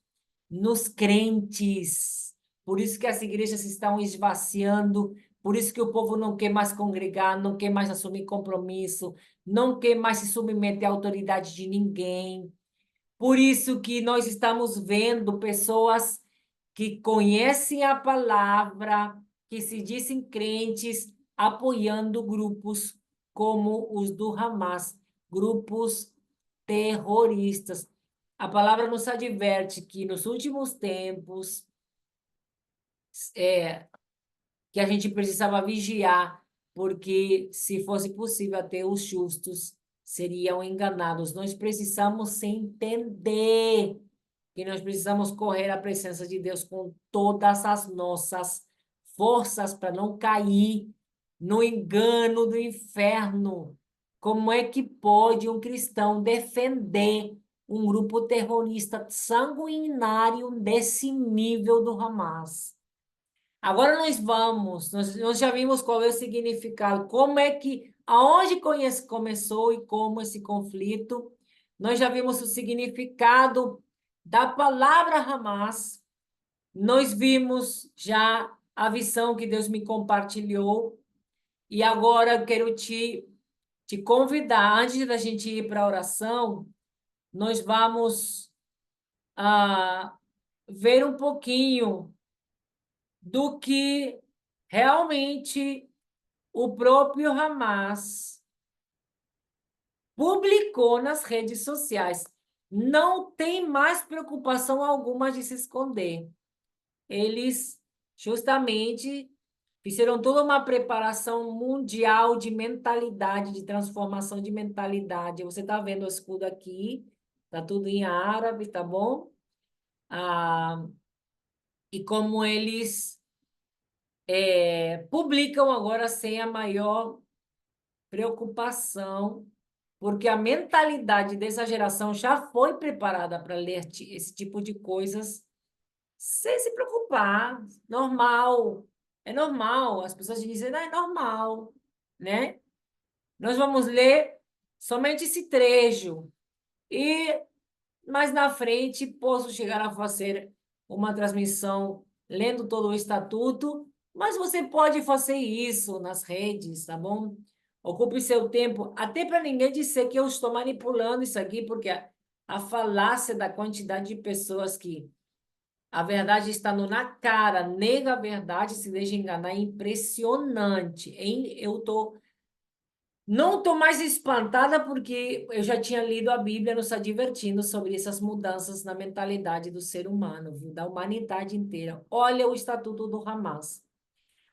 nos crentes. Por isso que as igrejas estão esvaziando, por isso que o povo não quer mais congregar, não quer mais assumir compromisso, não quer mais se submeter à autoridade de ninguém. Por isso que nós estamos vendo pessoas que conhecem a palavra, que se dizem crentes, apoiando grupos como os do Hamas, grupos terroristas. A palavra nos adverte que nos últimos tempos que a gente precisava vigiar, porque se fosse possível até os justos seriam enganados. Nós precisamos entender que nós precisamos correr à presença de Deus com todas as nossas forças para não cair no engano do inferno. Como é que pode um cristão defender um grupo terrorista sanguinário desse nível do Hamas? Agora nós já vimos qual é o significado, como é que, aonde começou e como esse conflito. Nós já vimos o significado da palavra Hamas. Nós vimos já a visão que Deus me compartilhou. E agora eu quero te convidar, antes da gente ir para a oração, nós vamos ver um pouquinho do que realmente o próprio Hamas publicou nas redes sociais. Não tem mais preocupação alguma de se esconder. Eles justamente fizeram toda uma preparação mundial de mentalidade, de transformação de mentalidade. Você está vendo o escudo aqui, está tudo em árabe, tá bom? E como eles publicam agora sem a maior preocupação, porque a mentalidade dessa geração já foi preparada para ler esse tipo de coisas sem se preocupar. Normal, é normal. As pessoas dizem, não, é normal, né? Nós vamos ler somente esse trecho e mais na frente posso chegar a fazer uma transmissão lendo todo o estatuto, mas você pode fazer isso nas redes, tá bom? Ocupe seu tempo, até para ninguém dizer que eu estou manipulando isso aqui, porque a falácia da quantidade de pessoas que a verdade está na cara, nega a verdade, se deixa enganar, é impressionante, hein? Não estou mais espantada porque eu já tinha lido a Bíblia nos advertindo sobre essas mudanças na mentalidade do ser humano, viu? Da humanidade inteira. Olha o Estatuto do Hamas.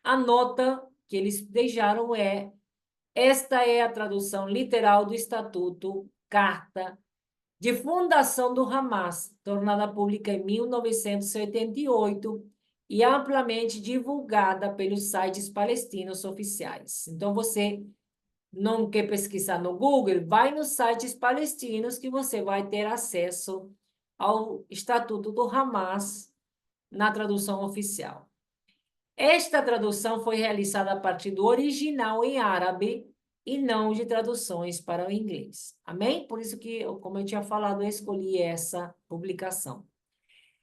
A nota que eles deixaram esta é a tradução literal do Estatuto, Carta de Fundação do Hamas, tornada pública em 1988 e amplamente divulgada pelos sites palestinos oficiais. Então, você não quer pesquisar no Google, vai nos sites palestinos que você vai ter acesso ao Estatuto do Hamas na tradução oficial. Esta tradução foi realizada a partir do original em árabe e não de traduções para o inglês. Amém? Por isso que, como eu tinha falado, eu escolhi essa publicação.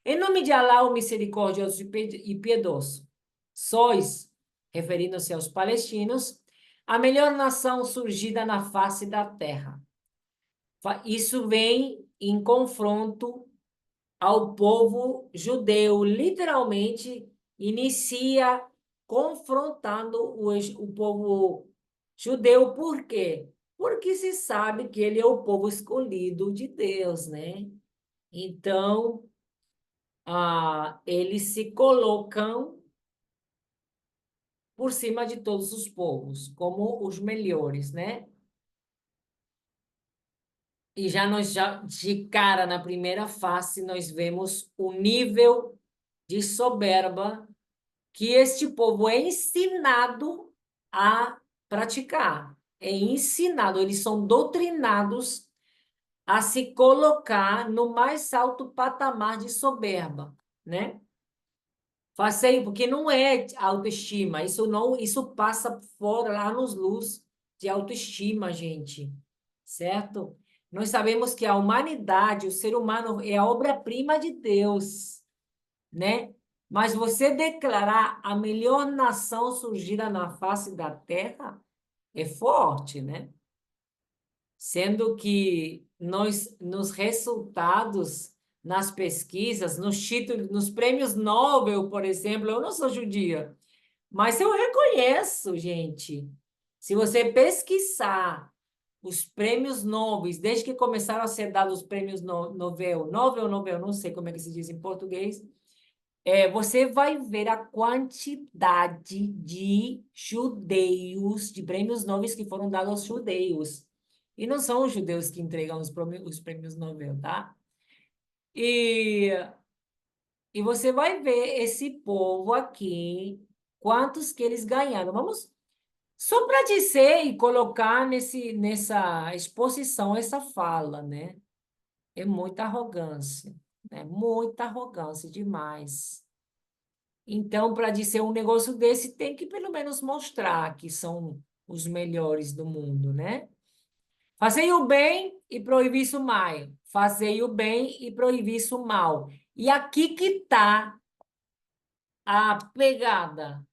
Em nome de Alá, o misericordioso e piedoso, sois, referindo-se aos palestinos, a melhor nação surgida na face da terra. Isso vem em confronto ao povo judeu, literalmente inicia confrontando o povo judeu. Por quê? Porque se sabe que ele é o povo escolhido de Deus, né? Então, eles se colocam por cima de todos os povos, como os melhores, né? E já de cara, na primeira face, nós vemos o nível de soberba que este povo é ensinado a praticar. É ensinado, eles são doutrinados a se colocar no mais alto patamar de soberba, né? Faceio, porque não é autoestima, isso não, isso passa fora lá nos luz de autoestima, gente, certo? Nós sabemos que a humanidade, o ser humano é a obra-prima de Deus, né? Mas você declarar a melhor nação surgida na face da terra é forte, né? Sendo que nós, nos resultados, nas pesquisas, nos títulos, nos prêmios Nobel, por exemplo, eu não sou judia, mas eu reconheço, gente. Se você pesquisar os prêmios Nobel, desde que começaram a ser dados os prêmios Nobel, não sei como é que se diz em português, você vai ver a quantidade de judeus, de prêmios Nobel que foram dados aos judeus. E não são os judeus que entregam os prêmios Nobel, tá? E, e você vai ver esse povo aqui, quantos que eles ganharam. Vamos só para dizer e colocar nessa exposição essa fala, né? É muita arrogância, né? Muita arrogância demais. Então, para dizer um negócio desse, tem que pelo menos mostrar que são os melhores do mundo, né? Fazei o bem e proibis o mal. Fazei o bem e proibis o mal. E aqui que está a pegada,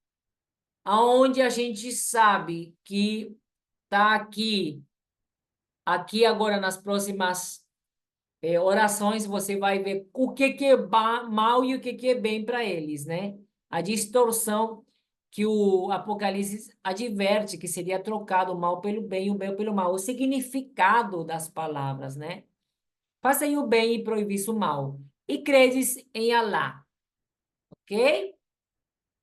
aonde a gente sabe que está aqui agora nas próximas orações, você vai ver o que que é mal e o que que é bem para eles, né? A distorção que o Apocalipse adverte que seria trocado o mal pelo bem e o bem pelo mal, o significado das palavras, né? Façam o bem e proibis o mal. E credes em Alá, ok?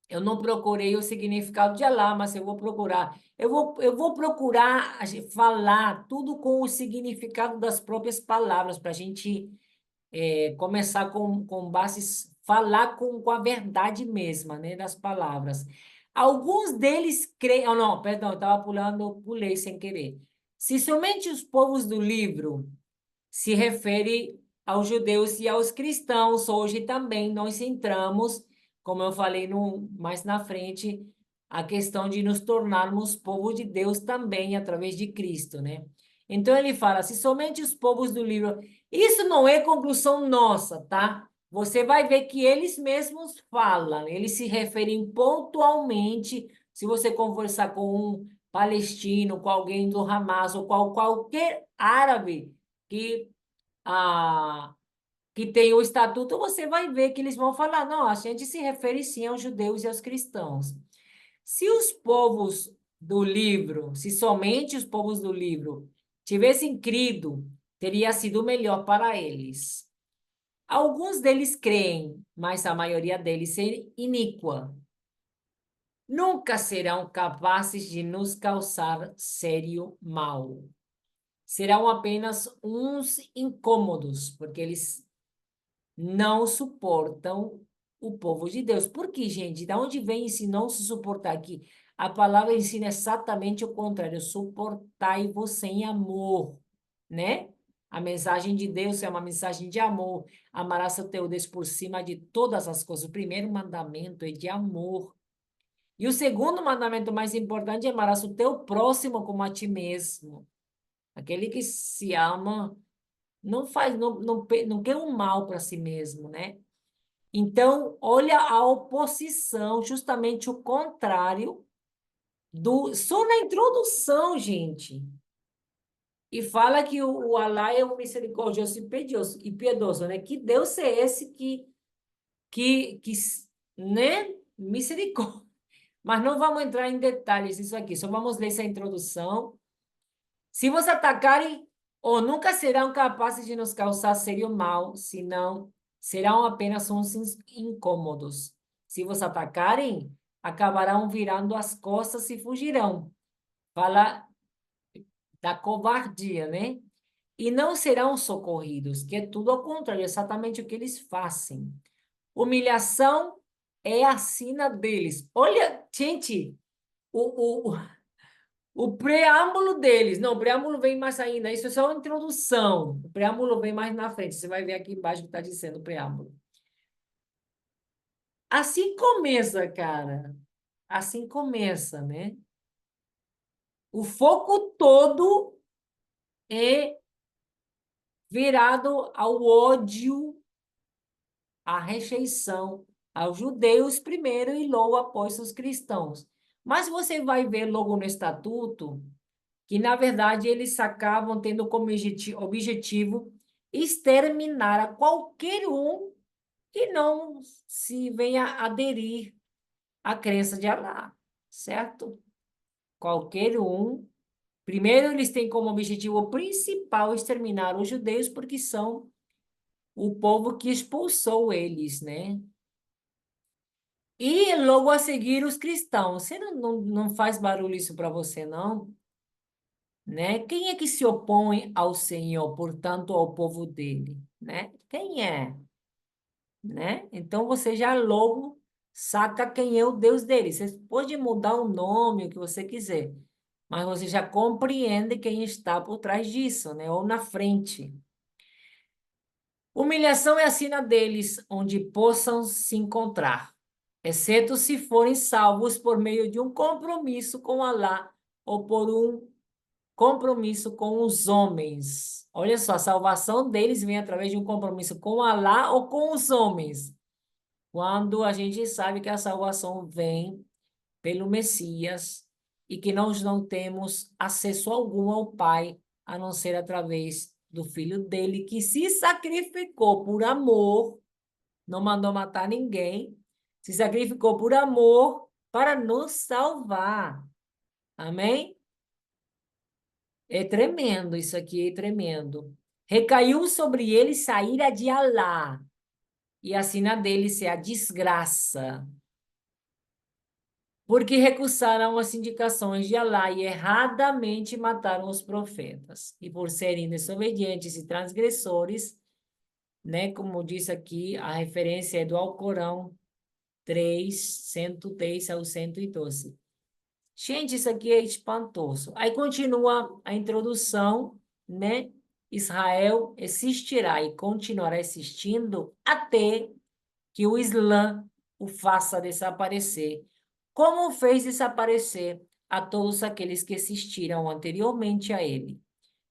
Eu não procurei o significado de Alá, mas eu vou procurar. Eu vou procurar falar tudo com o significado das próprias palavras, para a gente começar com bases, falar com a verdade mesma, né, das palavras. Alguns deles creem. Oh, não, perdão, eu estava pulando, pulei sem querer. Se somente os povos do livro se refere aos judeus e aos cristãos. Hoje também nós entramos, como eu falei mais na frente, a questão de nos tornarmos povo de Deus também através de Cristo, né? Então ele fala, se somente os povos do livro... Isso não é conclusão nossa, tá? Você vai ver que eles mesmos falam, eles se referem pontualmente, se você conversar com um palestino, com alguém do Hamas, ou qualquer árabe, que, a, que tem o estatuto, você vai ver que eles vão falar, não, a gente se refere sim aos judeus e aos cristãos. Se os povos do livro, se somente os povos do livro tivessem crido, teria sido melhor para eles. Alguns deles creem, mas a maioria deles é iníqua. Nunca serão capazes de nos causar sério mal. Serão apenas uns incômodos, porque eles não suportam o povo de Deus. Por quê, gente? Da onde vem esse não se suportar aqui? A palavra ensina exatamente o contrário. Suportai-vos em amor, né? A mensagem de Deus é uma mensagem de amor. Amarás o teu Deus por cima de todas as coisas. O primeiro mandamento é de amor. E o segundo mandamento mais importante é amarás o teu próximo como a ti mesmo. Aquele que se ama não faz, não quer um mal para si mesmo, né? Então, olha a oposição, justamente o contrário só na introdução, gente. E fala que o Alá é um misericordioso e piedoso, né? Que Deus é esse que né? Misericórdia. Mas não vamos entrar em detalhes disso aqui, só vamos ler essa introdução. Se vos atacarem, ou nunca serão capazes de nos causar sério mal, senão serão apenas uns incômodos. Se vos atacarem, acabarão virando as costas e fugirão. Fala da covardia, né? E não serão socorridos, que é tudo ao contrário, exatamente o que eles fazem. Humilhação é a sina deles. Olha, gente, o preâmbulo deles. Não, o preâmbulo vem mais ainda. Isso é só uma introdução. O preâmbulo vem mais na frente. Você vai ver aqui embaixo que está dizendo o preâmbulo. Assim começa, cara. Assim começa, né? O foco todo é virado ao ódio, à rejeição aos judeus primeiro e logo após os cristãos. Mas você vai ver logo no estatuto que, na verdade, eles acabam tendo como objetivo exterminar a qualquer um que não se venha aderir à crença de Alá, certo? Qualquer um. Primeiro, eles têm como objetivo principal exterminar os judeus, porque são o povo que expulsou eles, né? E logo a seguir os cristãos. Você não faz barulho isso para você, não? Né? Quem é que se opõe ao Senhor, portanto, ao povo dele? Né? Quem é? Né? Então você já logo saca quem é o Deus dele. Você pode mudar o nome, o que você quiser, mas você já compreende quem está por trás disso, né? Ou na frente. Humilhação é a sina deles, onde possam se encontrar, exceto se forem salvos por meio de um compromisso com Alá ou por um compromisso com os homens. Olha só, a salvação deles vem através de um compromisso com Alá ou com os homens. Quando a gente sabe que a salvação vem pelo Messias e que nós não temos acesso algum ao Pai, a não ser através do Filho dele, que se sacrificou por amor, não mandou matar ninguém, se sacrificou por amor para nos salvar. Amém? É tremendo, isso aqui é tremendo. Recaiu sobre ele saíra de Alá, e a sina deles é a desgraça, porque recusaram as indicações de Alá e erradamente mataram os profetas. E por serem desobedientes e transgressores, né, como diz aqui, a referência é do Alcorão 3, 110 ao 112. Gente, isso aqui é espantoso. Aí continua a introdução, né? Israel existirá e continuará existindo até que o Islã o faça desaparecer, como fez desaparecer a todos aqueles que existiram anteriormente a ele.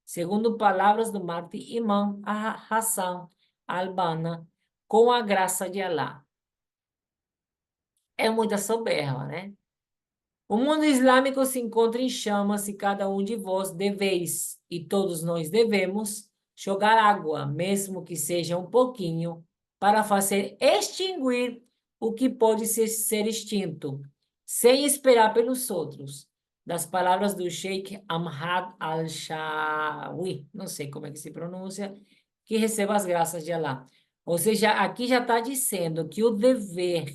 Segundo palavras do mártir Imam Hassan al-Banna, com a graça de Alá. É muita soberba, né? O mundo islâmico se encontra em chamas e cada um de vós deveis, e todos nós devemos, jogar água, mesmo que seja um pouquinho, para fazer extinguir o que pode ser extinto, sem esperar pelos outros. Das palavras do Sheikh Ahmad al-Shawi, não sei como é que se pronuncia, que receba as graças de Allah. Ou seja, aqui já está dizendo que o dever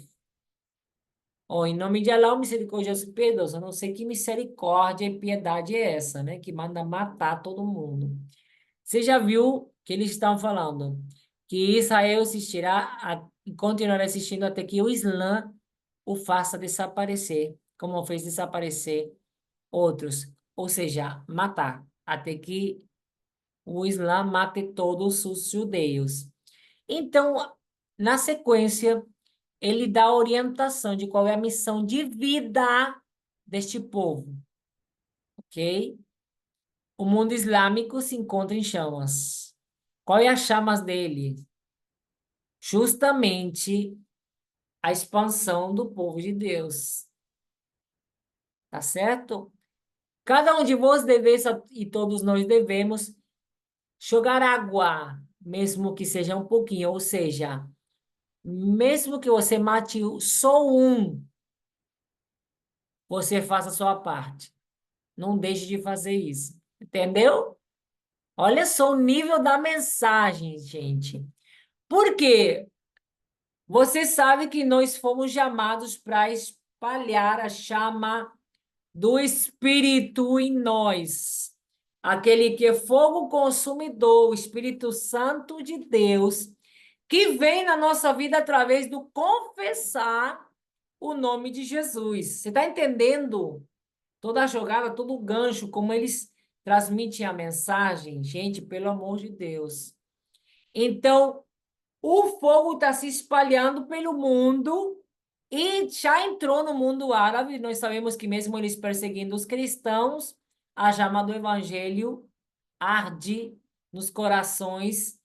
em nome de Allah, o misericordioso e piedoso. Eu não sei que misericórdia e piedade é essa, né? Que manda matar todo mundo. Você já viu que eles estão falando que Israel e continuará existindo até que o Islã o faça desaparecer, como fez desaparecer outros. Ou seja, matar, até que o Islã mate todos os judeus. Então, na sequência, ele dá a orientação de qual é a missão de vida deste povo, ok? O mundo islâmico se encontra em chamas. Qual é as chamas dele? Justamente a expansão do povo de Deus. Tá certo? Cada um de vós deveis, e todos nós devemos, jogar água, mesmo que seja um pouquinho, ou seja, mesmo que você mate só um, você faça a sua parte. Não deixe de fazer isso. Entendeu? Olha só o nível da mensagem, gente. Por quê? Você sabe que nós fomos chamados espalhar a chama do Espírito em nós. Aquele que é fogo consumidor, o Espírito Santo de Deus, que vem na nossa vida através do confessar o nome de Jesus. Você está entendendo? Toda a jogada, todo o gancho, como eles transmitem a mensagem, gente, pelo amor de Deus. Então, o fogo está se espalhando pelo mundo e já entrou no mundo árabe. Nós sabemos que mesmo eles perseguindo os cristãos, a chama do evangelho arde nos corações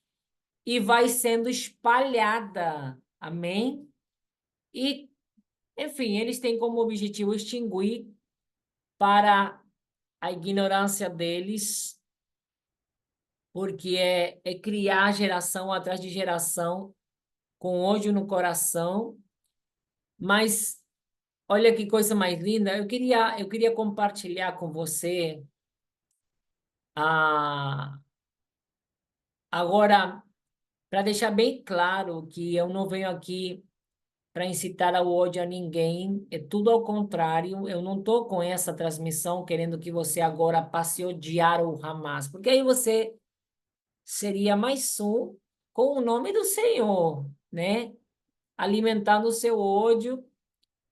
e vai sendo espalhada. Amém? E, enfim, eles têm como objetivo extinguir para a ignorância deles, porque é criar geração atrás de geração com ódio no coração. Mas olha que coisa mais linda. Eu queria compartilhar com você agora, para deixar bem claro que eu não venho aqui para incitar ao ódio a ninguém, é tudo ao contrário. Eu não estou com essa transmissão querendo que você agora passe a odiar o Hamas, porque aí você seria mais um com o nome do Senhor, né? Alimentando o seu ódio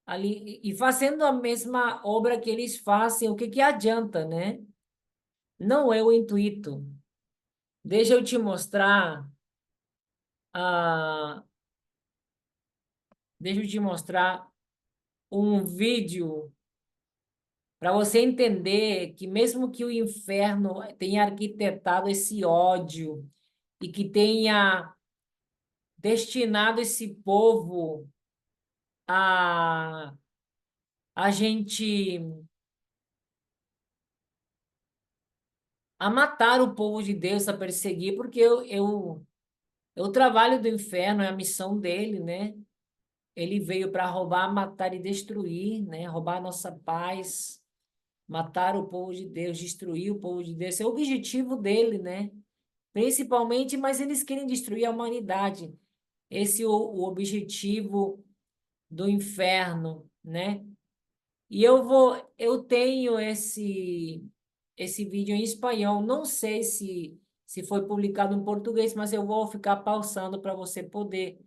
ali e fazendo a mesma obra que eles fazem, o que que adianta, né? Não é o intuito. Deixa eu te mostrar a deixa eu te mostrar um vídeo para você entender que mesmo que o inferno tenha arquitetado esse ódio e que tenha destinado esse povo a gente a matar o povo de Deus, a perseguir, porque o trabalho do inferno é a missão dele, né? Ele veio para roubar, matar e destruir, né? Roubar a nossa paz, matar o povo de Deus, destruir o povo de Deus. Esse é o objetivo dele, né? Principalmente, mas eles querem destruir a humanidade. Esse é o objetivo do inferno, né? E eu tenho esse vídeo em espanhol. Não sei se foi publicado em português, mas eu vou ficar pausando para você poder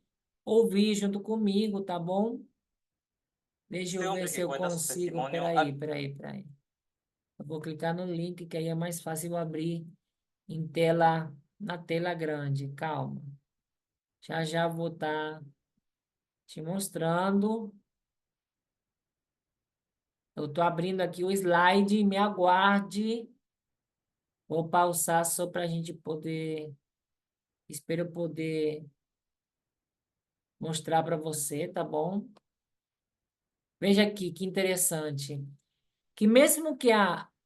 ouvir junto comigo, tá bom? Deixa eu ver se eu consigo. Peraí. Eu vou clicar no link, que aí é mais fácil abrir em tela, na tela grande. Calma. Já já vou estar te mostrando. Eu estou abrindo aqui o slide, me aguarde. Vou pausar só para a gente poder. Espero eu poder mostrar para você, tá bom? Veja aqui, que interessante. Que mesmo que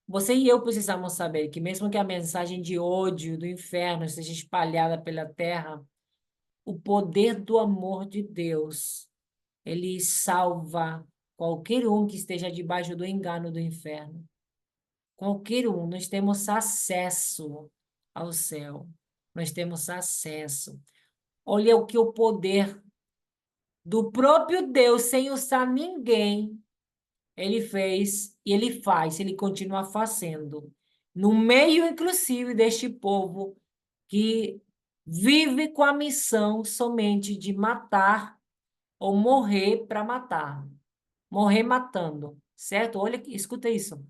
você e eu precisamos saber que mesmo que a mensagem de ódio do inferno seja espalhada pela terra, o poder do amor de Deus, ele salva qualquer um que esteja debaixo do engano do inferno. Qualquer um, nós temos acesso ao céu. Nós temos acesso. Olha o que o poder do próprio Deus, sem usar ninguém, ele fez e ele faz, ele continua fazendo. No meio, inclusive, deste povo que vive com a missão somente de matar ou morrer para matar. Morrer matando, certo? Olha, escuta isso.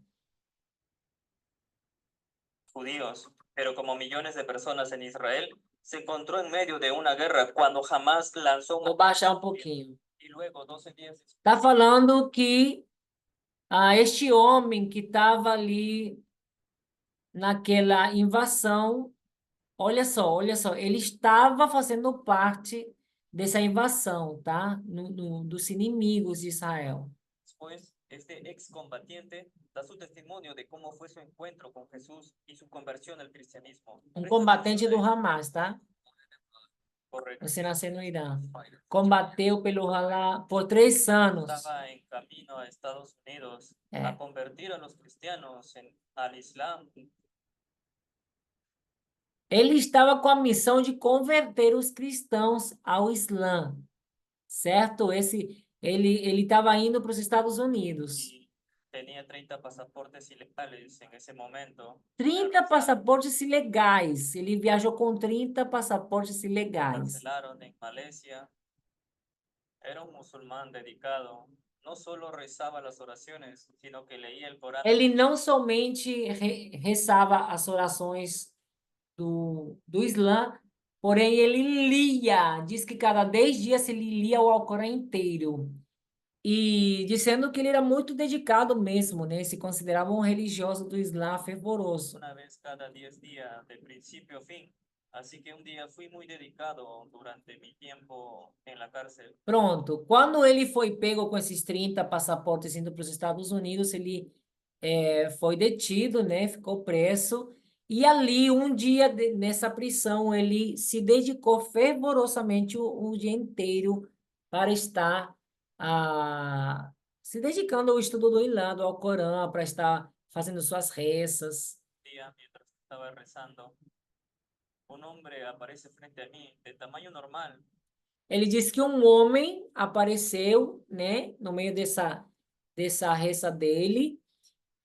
Judíos, pero como millones de personas en Israel, se encontró en medio de una guerra cuando jamás lanzó Vou baixar um pouquinho. y luego 12 días. Está falando que este homem que estava ali naquela invasão, olha só, ele estava fazendo parte dessa invasão, tá? Dos inimigos de Israel. Después, este excombatiente da su testimonio de cómo fue su encuentro con Jesús y su conversión al cristianismo. Um combatente do Hamas, tá? Correcto. Você nasceu no Irã. Combateu pelo Hamas por 3 anos. Estaba en camino a Estados Unidos a convertir a los cristianos al Islam. Ele estava com a missão de converter os cristãos ao Islã, certo? Ele estava indo para os Estados Unidos. y tenía 30 pasaportes ilegales en ese momento. Me 30 arrestaron, passaportes ilegais. Ele viajou com 30 passaportes me ilegais. encarcelaron en Malasia. Era un musulmán dedicado. No solo rezaba las oraciones, sino que leía el Corán. Ele não somente rezava as orações do Islã, porém ele lia, diz que cada 10 dias ele lia o Alcorão inteiro. E dizendo que ele era muito dedicado mesmo, né? Se considerava um religioso do Islã fervoroso. Una vez cada 10 días, de principio a fin. Así que un día fui muy dedicado durante mi tiempo en la cárcel. Pronto. Quando ele foi pego com esses 30 passaportes indo para os Estados Unidos, ele foi detido, né? Ficou preso. E ali, um dia nessa prisão, ele se dedicou fervorosamente o dia inteiro para estar se dedicando ao estudo do Islã, do Alcorão, para estar fazendo suas rezas. Un día, mientras estaba rezando, un hombre aparece frente a mí de tamaño normal. Ele disse que um homem apareceu, né, no meio dessa reza dele,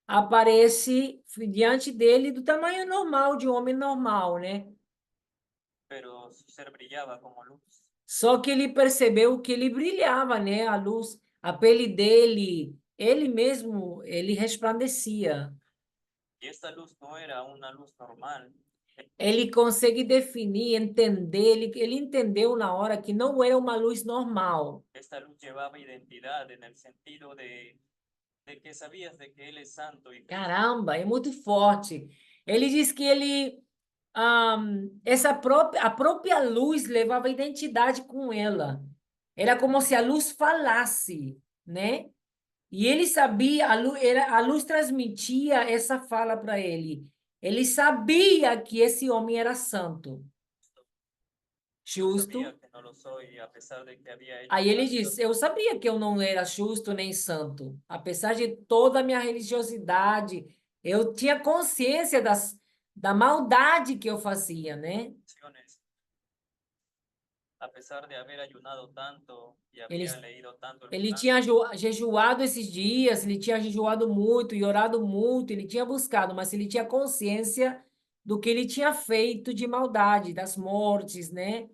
aparece diante dele do tamanho normal de um homem normal, né? Pero su ser brillaba como luz. Só que ele percebeu que ele brilhava, né? A luz, a pele dele, ele mesmo, ele resplandecia. Y esta luz no era una luz normal. Ele consegue definir, entender, ele entendeu na hora que não era uma luz normal. Esta luz llevaba identidad en el sentido de que sabías de que Él es santo y justo. Caramba, é muito forte. Ele diz que ele a própria luz levava identidade com ela. Era como se a luz falasse, né? E ele sabia, a luz transmitia essa fala para ele. Ele sabia que esse homem era santo, Yo justo. sabía que no lo soy, a pesar de que había hecho Aí ele tantas disse: Eu sabia que eu não era justo nem santo, apesar de toda a minha religiosidade, eu tinha consciência da maldade que eu fazia, né? acciones. A pesar de haber ayunado tanto y Ele, había leído tanto el ele Corán, tinha jejuado esses dias, ele tinha jejuado muito e orado muito, ele tinha buscado, mas ele tinha consciência do que ele tinha feito de maldade, das mortes, né?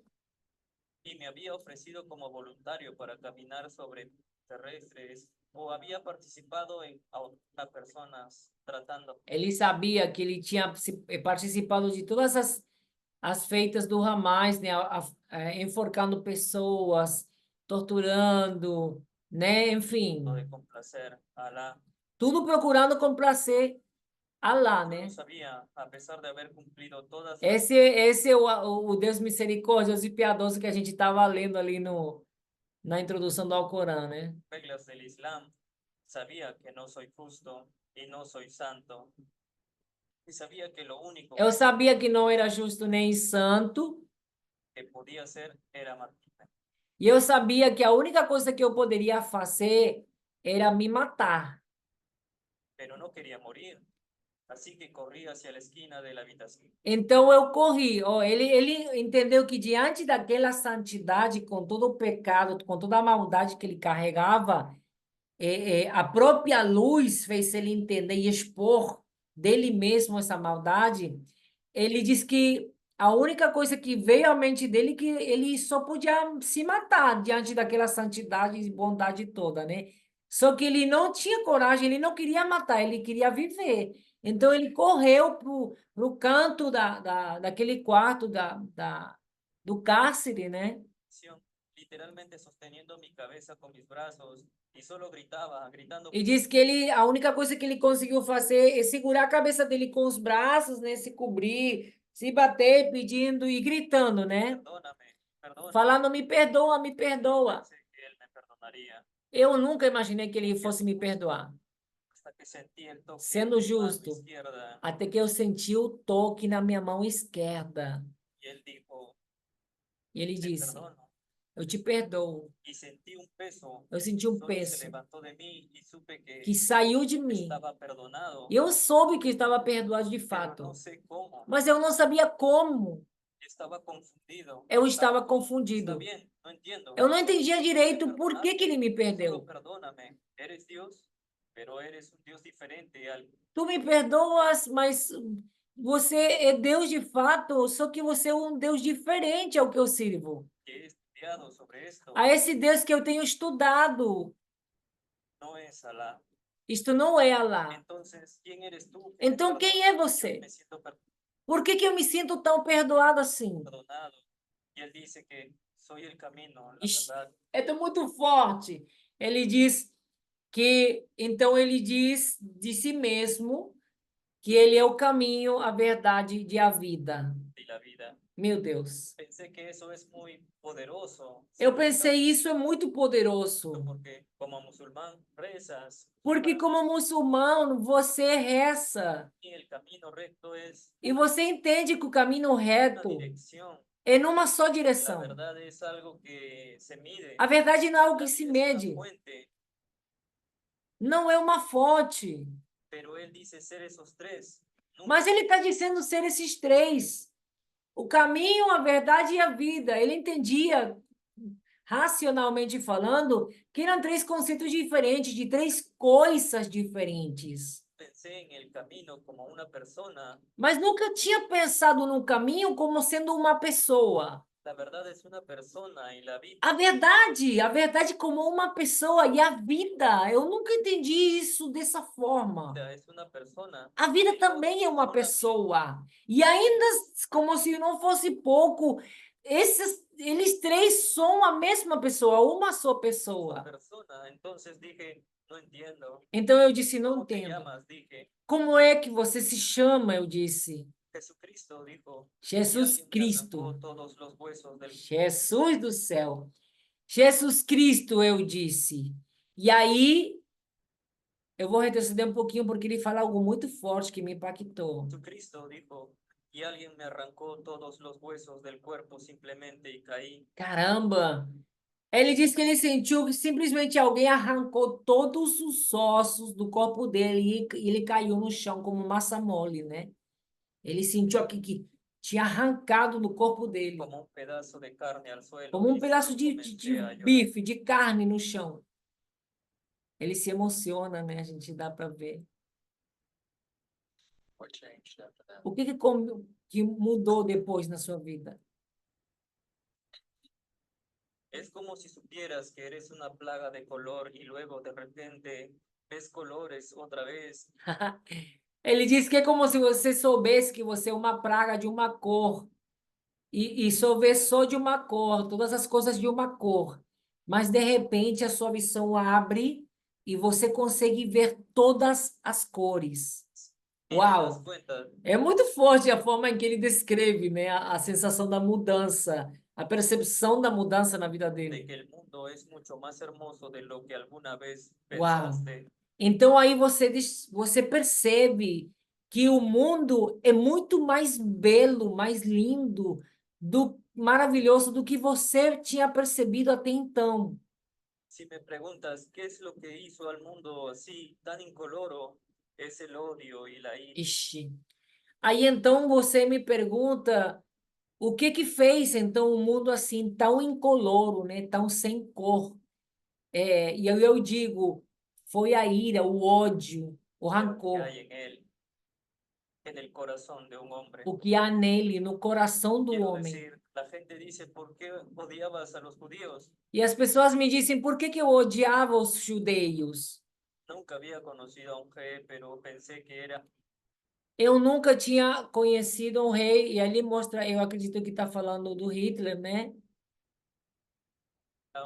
y me había ofrecido como voluntario para caminar sobre terrestres o había participado en a personas tratando. Ele sabia que ele tinha participado de todas as feitas do Hamas, né? Enforcando pessoas, torturando, né? Enfim, De complacer a Alá. tudo procurando complacer Allah, Yo no né? sabía, a pesar de haber cumplido todas las Esse é o Deus misericordioso e piedoso que a gente estava lendo ali na introdução do Alcorão, né? reglas del Islam, sabía que no soy justo y no soy santo. Y sabía que lo único Eu sabia que não era justo nem santo, que podía hacer era matarme. e eu sabia que a única coisa que eu poderia fazer era me matar. Pero no quería morir, así que corrí hacia la esquina de la habitación. Então eu corri. Ele entendeu que diante daquela santidade, com todo o pecado, com toda a maldade que ele carregava, a própria luz fez ele entender e expor dele mesmo essa maldade. Ele diz que a única coisa que veio à mente dele é que ele só podia se matar diante daquela santidade e bondade toda, né? Só que ele não tinha coragem, ele não queria matar, ele queria viver. Então ele correu pro canto daquele quarto do cárcere, né? Literalmente sosteniendo mi cabeza con mis brazos y solo gritaba, gritando, E diz que a única coisa que ele conseguiu fazer é segurar a cabeça dele com os braços, né? Se cobrir, se bater, pedindo e gritando, né? perdóname, perdóname. Falando, me perdoa, me perdoa. Pensé que él me perdonaría. Eu nunca imaginei que ele fosse me perdoar. Hasta que sentí el toque Sendo en mi mano justo, izquierda até que eu senti o toque na minha mão esquerda. y él dijo, E ele te disse: perdono. Eu te perdoo. Y sentí un peso, Eu senti um solo se peso levantó de mí y supe que que saiu de mim. estaba perdonado, E eu soube que estava perdoado de pero no fato, sé cómo. mas eu não sabia como. Estaba confundido. Eu estava Está confundido. bien, no entiendo. Eu não entendia direito por que ele me Solo perdeu. perdóname. Eres Dios, pero eres un Dios diferente al Tu me perdoas, mas você é Deus de fato, só que você é um Deus diferente ao que eu sirvo. que he estudiado sobre esto. A esse Deus que eu tenho estudado. No es Alá. Isto não é Alá. Entonces, ¿quién eres tú? Então, quem é você? Me siento Por que eu me sinto tão perdoado assim? perdonado. Y él dice que soy el camino, la Ixi, verdad. é muito forte. Ele diz que, então ele diz de si mesmo que ele é o caminho, a verdade e a vida. Y la vida. Meu Deus. Pensé que eso es muy poderoso. Eu pensei, isso é muito poderoso. Porque como musulmán rezas. Porque como muçulmano, você reza. Y el camino recto es E você entende que o caminho una reto dirección. é numa só La direção. verdad es algo que se mide. A verdade não é algo La que se vida es una mede. fuente, Não é uma fonte. pero él dice ser esos tres. Nunca Mas ele está dizendo ser esses três. O caminho, a verdade e a vida. Ele entendia, racionalmente falando, que eram três conceitos diferentes, de três coisas diferentes. pensé en el camino como una persona. Mas nunca tinha pensado no caminho como sendo uma pessoa. La verdad es una persona y la vida A verdade como uma pessoa e a vida. Eu nunca entendi isso dessa forma. es una persona. A vida Y também é uma pessoa. E ainda, como se não fosse pouco, eles três são a mesma pessoa, uma só pessoa. persona. Entonces dije, no entiendo. Então eu disse, não ¿Cómo te entendo. llamas? Dije, Como é que você se chama? Eu disse. Jesucristo dijo. Y Jesus alguien me Cristo. arrancó todos los huesos del Jesus do céu. Jesus Cristo, eu disse. E aí, eu vou retroceder um pouquinho porque ele fala algo muito forte que me impactou. Jesucristo dijo. Y alguien me arrancó todos los huesos del cuerpo simplemente y caí. Caramba! Ele disse que ele sentiu que simplesmente alguém arrancou todos os ossos do corpo dele e ele caiu no chão como massa mole, né? Ele sentiu aqui que tinha arrancado do corpo dele, Como un pedazo de carne al suelo. como um y pedaço solo de comencé a llorar. bife, de carne no chão. Ele se emociona, né? A gente dá para ver. What changed after that? O que mudou depois na sua vida? Es como si supieras que eres una plaga de color y luego de repente ves colores otra vez. Ele disse que é como se você soubesse que você é uma praga de uma cor e só vê só de uma cor, todas as coisas de uma cor. Mas, de repente, a sua visão abre e você consegue ver todas as cores. Y te das Uau! cuenta É muito forte a forma em que ele descreve, né, a sensação da mudança, a percepção da mudança na vida de dele. que el mundo es mucho más hermoso de lo que alguna vez Uau! pensaste. Então aí você percebe que o mundo é muito mais belo, mais lindo, maravilhoso do que você tinha percebido até então. Si me preguntas qué es lo que hizo al mundo así tan incoloro, es el odio y la ira. Ixi. Aí então você me pergunta o que fez então o mundo assim tão incoloro, né, tão sem cor? E eu digo, foi a ira, o ódio, o Que rancor, hay en él, en el corazón de un hombre. o que há nele, no coração do Quiero homem. decir, la gente dice, ¿por qué odiabas a los judíos? E as pessoas me dizem por que eu odiava os judeus. Nunca había conocido a un rey, pero pensé que era Eu nunca tinha conhecido um rei, e ali mostra, eu acredito que está falando do Hitler, né?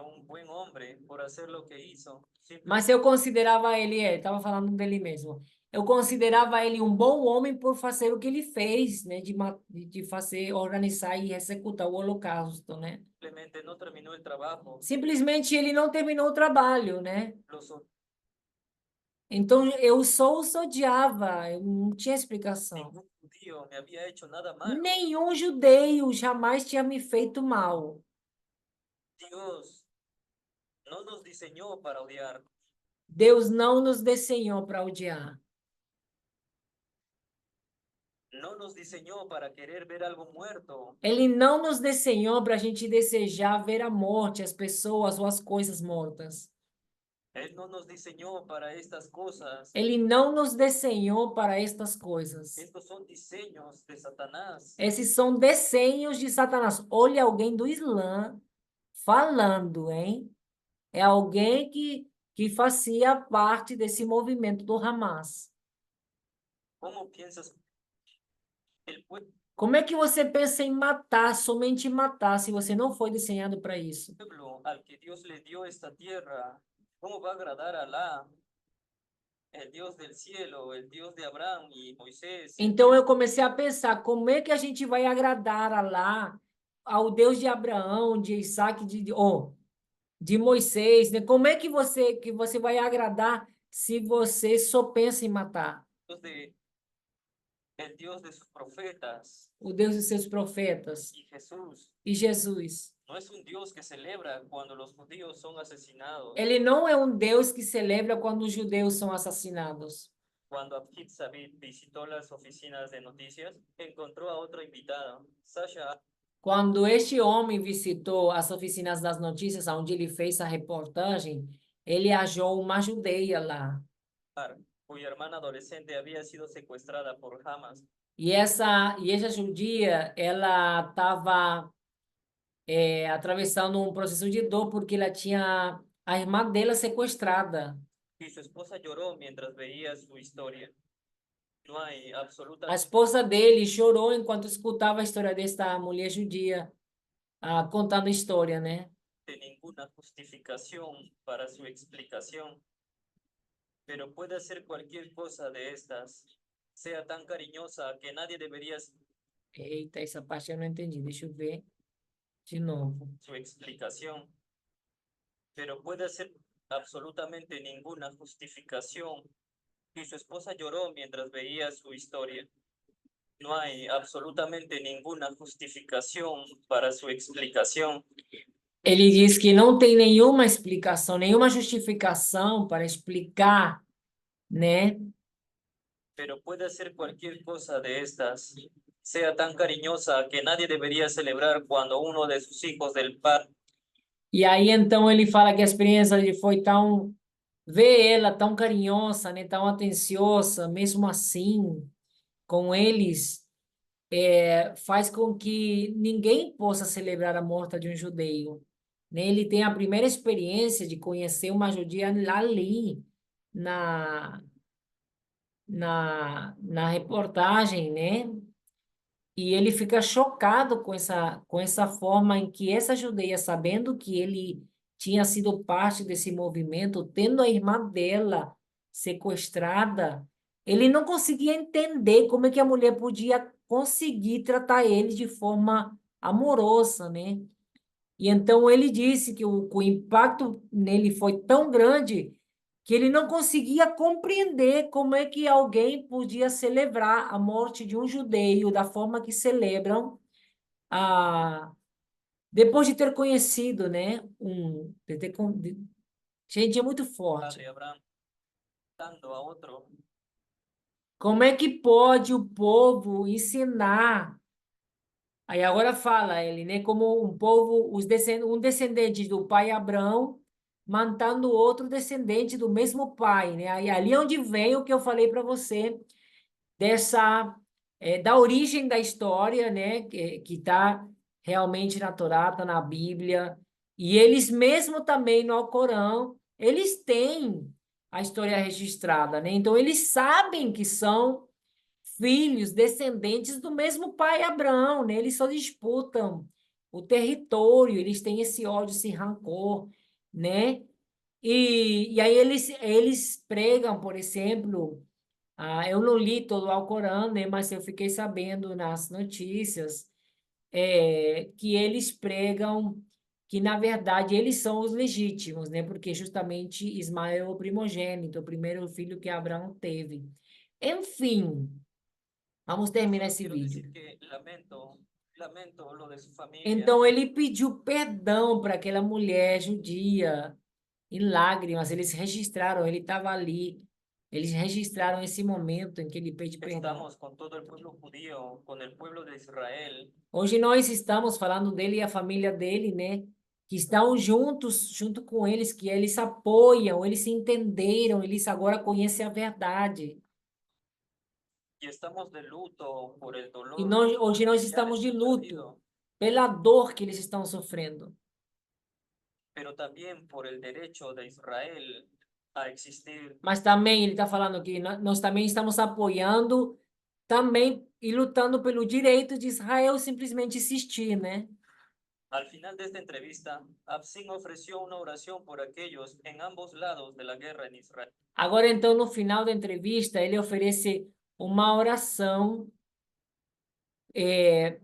un buen hombre por hacer lo que hizo. Mas eu considerava ele, estava falando dele mesmo. Eu considerava ele um bom homem por fazer o que ele fez, né? De fazer, organizar e executar o Holocausto, né? Simplemente no terminó el trabajo. Simplesmente ele não terminou o trabalho, né? Los Então eu só os odiava, eu não tinha explicação. ningún judío me había hecho nada malo. Nenhum judeu jamais tinha me feito mal. Dios no nos diseñó para odiar. Deus não nos desenhou para odiar. no nos diseñó para querer ver algo muerto, Ele não nos desenhou para a gente desejar ver a morte, as pessoas ou as coisas mortas. Él no nos diseñó para estas cosas. Ele não nos desenhou para estas coisas. Estos son diseños de Satanás. Esses são desenhos de Satanás. Olha alguém do Islã falando, hein? É alguém que fazia parte desse movimento do Hamas. ¿Cómo piensas? El Como é que você pensa em matar, somente matar, se você não foi desenhado para isso? pueblo al que Dios le dio esta tierra, ¿cómo va a agradar a Alá, el Dios del cielo, el Dios de Abraham y Moisés? Então eu comecei a pensar, como é que a gente vai agradar Alá, ao Deus de Abraão, de Isaac, de Moisés, né? Como é que você vai agradar se você só pensa em matar El Dios de sus profetas o Deus dos seus profetas y Jesús? e Jesus? No es un Dios que celebra cuando los judíos son asesinados. Ele não é um Deus que celebra quando os judeus são assassinados. Cuando Abhid Sabit visitó las oficinas de noticias, encontró a otro invitado, Sasha Quando este homem visitou as oficinas das notícias, onde ele fez a reportagem, ele achou uma judeia lá. Ar, cuya hermana adolescente había sido secuestrada por Hamas. E essa judia, ela estava atravessando um processo de dor porque ela tinha a irmã dela sequestrada. Y su esposa lloró mientras veía su historia. No hay A absolutamente esposa dele chorou enquanto escutava a história desta mulher judia, contando a história, né? ninguna justificación para su explicación, pero puede hacer cualquier cosa de estas, sea tan cariñosa que nadie debería Eita, essa parte eu não entendi. Deixa eu ver de novo. su explicación, pero puede hacer absolutamente ninguna justificación. Y su esposa lloró mientras veía su historia. No hay absolutamente ninguna justificación para su explicación, Ele diz que não tem nenhuma explicação, nenhuma justificação para explicar, né? pero puede hacer cualquier cosa de estas, sea tan cariñosa que nadie debería celebrar cuando uno de sus hijos del padre E aí, então, ele fala que a experiência dele foi tão... Ver ela tão carinhosa, né? Tão atenciosa, mesmo assim, com eles, faz com que ninguém possa celebrar a morte de um judeu, né? Ele tem a primeira experiência de conhecer uma judia ali, na reportagem, né? E ele fica chocado com essa forma em que essa judeia, sabendo que ele tinha sido parte desse movimento, tendo a irmã dela sequestrada, ele não conseguia entender como é que a mulher podia conseguir tratar ele de forma amorosa, né? E então ele disse que o impacto nele foi tão grande que ele não conseguia compreender como é que alguém podia celebrar a morte de um judeu da forma que celebram depois de ter conhecido, né? Gente, é muito forte. de Abraham, dando a otro. Como é que pode o povo ensinar? Aí agora fala ele, né? Como um povo, um descendente do pai Abraão matando outro descendente do mesmo pai, né? Aí ali é onde vem o que eu falei para você da origem da história, né? Que está realmente na Torá, está na Bíblia, e eles mesmo também no Alcorão, eles têm a história registrada, né? Então eles sabem que são filhos, descendentes do mesmo pai Abraão, né? Eles só disputam o território, eles têm esse ódio, esse rancor, né? E aí eles pregam, por exemplo, eu não li todo o Alcorão, né? Mas eu fiquei sabendo nas notícias que eles pregam que, na verdade, eles são os legítimos, né? Porque justamente Ismael é o primogênito, o primeiro filho que Abraão teve. Enfim, vamos terminar esse Quiero vídeo. decir que lamento lo de su familia. Então, ele pediu perdão para aquela mulher judia, em lágrimas, eles registraram, ele estava ali, Eles registraram esse momento em que ele pede perdão. Estamos con todo el pueblo judío, con el pueblo de Israel, Hoje nós estamos falando dele e a família dele, né? Que estão juntos, junto com eles, que eles se apoiam, eles se entenderam, eles agora conhecem a verdade. y estamos de luto por el E dolor hoje nós que estamos de han luto perdido, pela dor que eles estão sofrendo, pero también por el derecho de Israel a existir. mas também ele está falando que nós também estamos apoiando também e lutando pelo direito de Israel simplesmente existir, né? Al final de esta entrevista, Absin ofreció una oración por aquellos en ambos lados de la guerra en Israel. Agora, então, no final da entrevista, ele oferece uma oração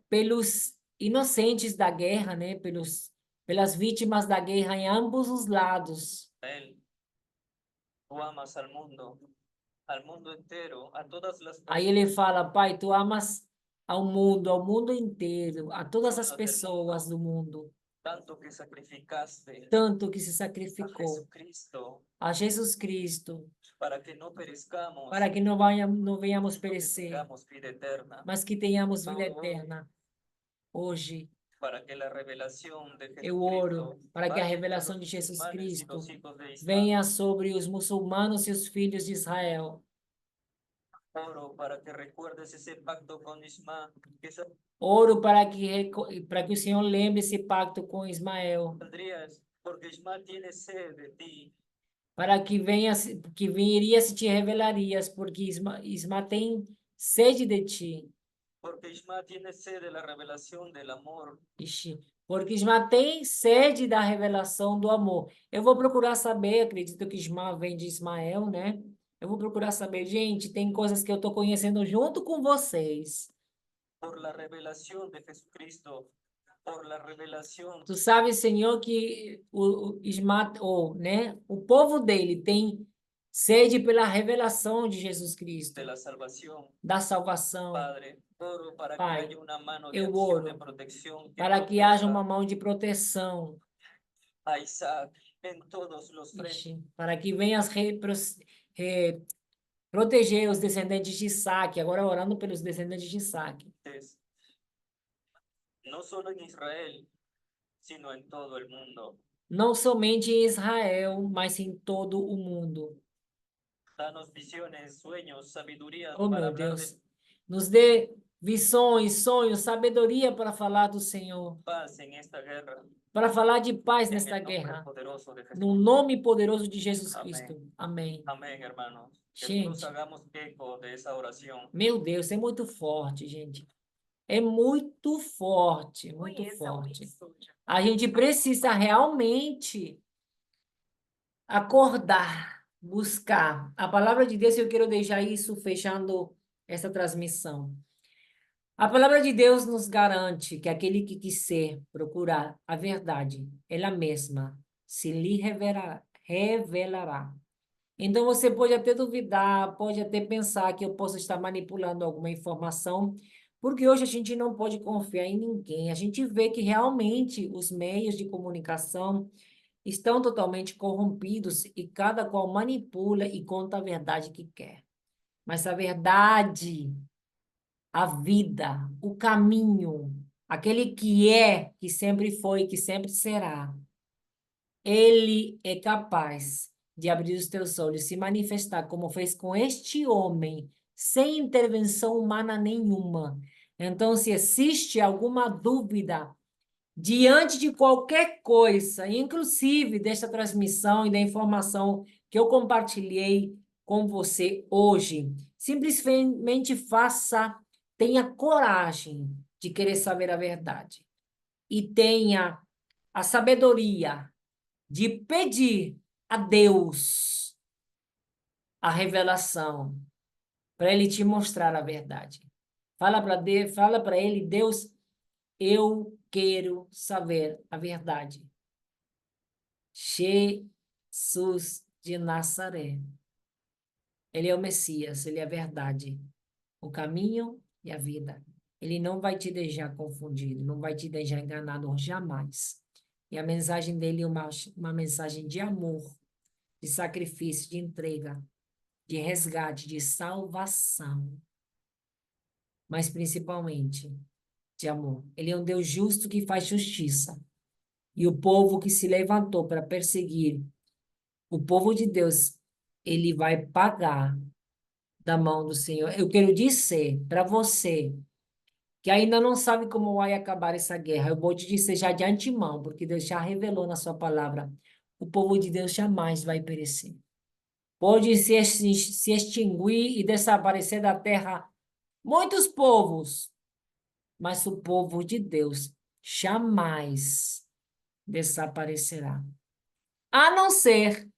pelos inocentes da guerra, né? Pelas vítimas da guerra em ambos os lados. Él, tú amas al mundo entero, a todas las Aí ele personas fala, Pai, tu amas ao mundo inteiro, a todas as del pessoas mundo, do mundo, tanto que sacrificaste tanto que se a sacrificou Jesucristo a Jesus Cristo, para que no perezcamos, para que não venhamos sino que perecer, tengamos vida eterna. mas que tenhamos vida Oro eterna. Hoje, para que la revelación de eu oro Jesucristo para que a baje sobre revelação los de Jesus musulmanes y los Cristo hijos de Islam. venha sobre os muçulmanos e os filhos de Israel. Oro para que recuerdes ese pacto con Ismael, que Oro para que o Senhor lembre esse pacto com Ismael, saldrías, porque Ismael tiene sed de ti, para que que viria se te revelarias, porque Isma tem sede de ti. porque Ismael tiene sed de la revelación del amor. Ixi, porque Isma tem sede da revelação do amor. Eu vou procurar saber, acredito que Isma vem de Ismael, né? Eu vou procurar saber, gente, tem coisas que eu estou conhecendo junto com vocês. Por la revelación de Jesucristo, por la revelación Tu sabe, Senhor, que né, o povo dele tem sede pela revelação de Jesus Cristo, de la salvación. da salvação. Padre, oro para que Pai, haya una mano de eu acción, de oro protección que para que haja uma proteja mão de proteção, a Isaac en todos los frentes. ixi, para que venhas proteger os descendentes de Isaac, agora orando pelos descendentes de Isaac. No solo en Israel, sino en todo el mundo. Não somente em Israel, mas em todo o mundo. Danos visiones, sueños, sabiduría Oh, para meu hablar Deus. de Nos dê visões, sonhos, sabedoria para falar do Senhor, paz en esta guerra, para falar de paz en nesta el nombre guerra, poderoso de no Jesús. nome poderoso de Jesus Amén. Cristo. Amém. Amén, hermanos. Que todos Gente, hagamos eco de esa oración. meu Deus, é muito forte, gente. É muito forte, muito forte. A gente precisa realmente acordar, buscar. A palavra de Deus, eu quero deixar isso fechando essa transmissão. A palavra de Deus nos garante que aquele que quiser procurar a verdade, ela mesma se lhe revelará. Então, você pode até duvidar, pode até pensar que eu posso estar manipulando alguma informação, porque hoje a gente não pode confiar em ninguém. A gente vê que realmente os meios de comunicação estão totalmente corrompidos e cada qual manipula e conta a verdade que quer. Mas a verdade, a vida, o caminho, aquele que é, que sempre foi, que sempre será, ele é capaz de abrir os teus olhos, se manifestar como fez com este homem, sem intervenção humana nenhuma. Então, se existe alguma dúvida diante de qualquer coisa, inclusive desta transmissão e da informação que eu compartilhei com você hoje, simplesmente tenha coragem de querer saber a verdade e tenha a sabedoria de pedir a Deus a revelação para ele te mostrar a verdade. Fala para ele, Deus, eu quero saber a verdade. Jesus de Nazaré. Ele é o Messias, ele é a verdade, o caminho e a vida. Ele não vai te deixar confundido, não vai te deixar enganado jamais. E a mensagem dele é uma mensagem de amor, de sacrifício, de entrega. de resgate, de salvação, mas principalmente de amor. Ele é um Deus justo que faz justiça. E o povo que se levantou para perseguir o povo de Deus, ele vai pagar da mão do Senhor. Eu quero dizer para você que ainda não sabe como vai acabar essa guerra, eu vou te dizer já de antemão, porque Deus já revelou na sua palavra, o povo de Deus jamais vai perecer. Pode se extinguir e desaparecer da terra muitos povos, mas o povo de Deus jamais desaparecerá. A não ser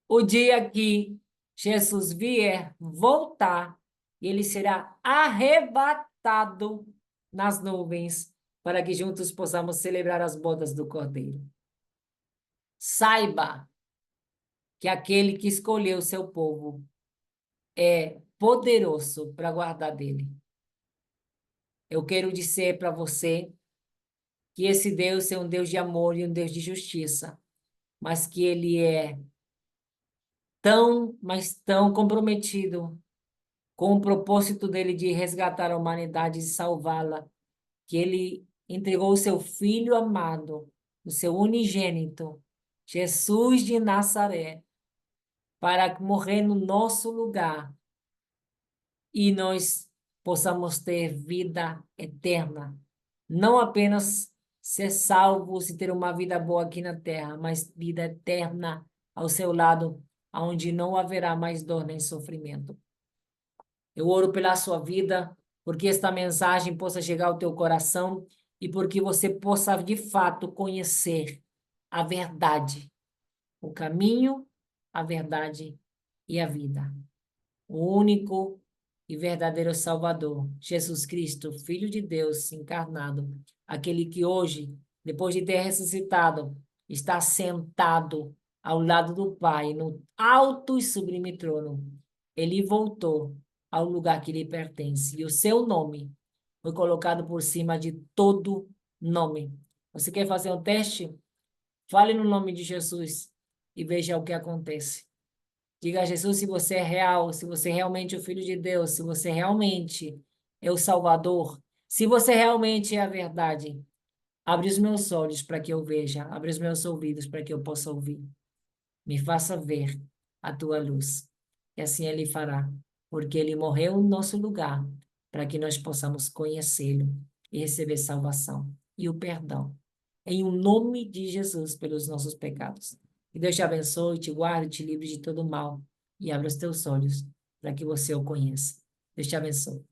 o dia que Jesus vier voltar, e ele será arrebatado nas nuvens, para que juntos possamos celebrar as bodas do Cordeiro. Saiba que aquele que escolheu seu povo é poderoso para guardar dele. Eu quero dizer para você que esse Deus é um Deus de amor e um Deus de justiça, mas que ele é tão, mas tão comprometido com o propósito dele de resgatar a humanidade e salvá-la, que ele entregou o seu Filho amado, o seu unigênito, Jesus de Nazaré, para morrer no nosso lugar e nós possamos ter vida eterna. Não apenas ser salvos e ter uma vida boa aqui na terra, mas vida eterna ao seu lado, onde não haverá mais dor nem sofrimento. Eu oro pela sua vida, porque esta mensagem possa chegar ao teu coração e porque você possa, de fato, conhecer a verdade, o caminho, a verdade e a vida. O único e verdadeiro Salvador, Jesus Cristo, Filho de Deus encarnado, aquele que hoje, depois de ter ressuscitado, está sentado ao lado do Pai, no alto e sublime trono. Ele voltou ao lugar que lhe pertence, e o seu nome foi colocado por cima de todo nome. Você quer fazer um teste? Fale no nome de Jesus e veja o que acontece. Diga a Jesus se você é real, se você é realmente o Filho de Deus, se você realmente é o Salvador, se você realmente é a verdade. Abre os meus olhos para que eu veja, abre os meus ouvidos para que eu possa ouvir. Me faça ver a tua luz. E assim ele fará, porque ele morreu no nosso lugar, para que nós possamos conhecê-lo e receber salvação e o perdão. Em o nome de Jesus pelos nossos pecados. Que Deus te abençoe, te guarde, te livre de todo mal e abra os teus olhos para que você o conheça. Deus te abençoe.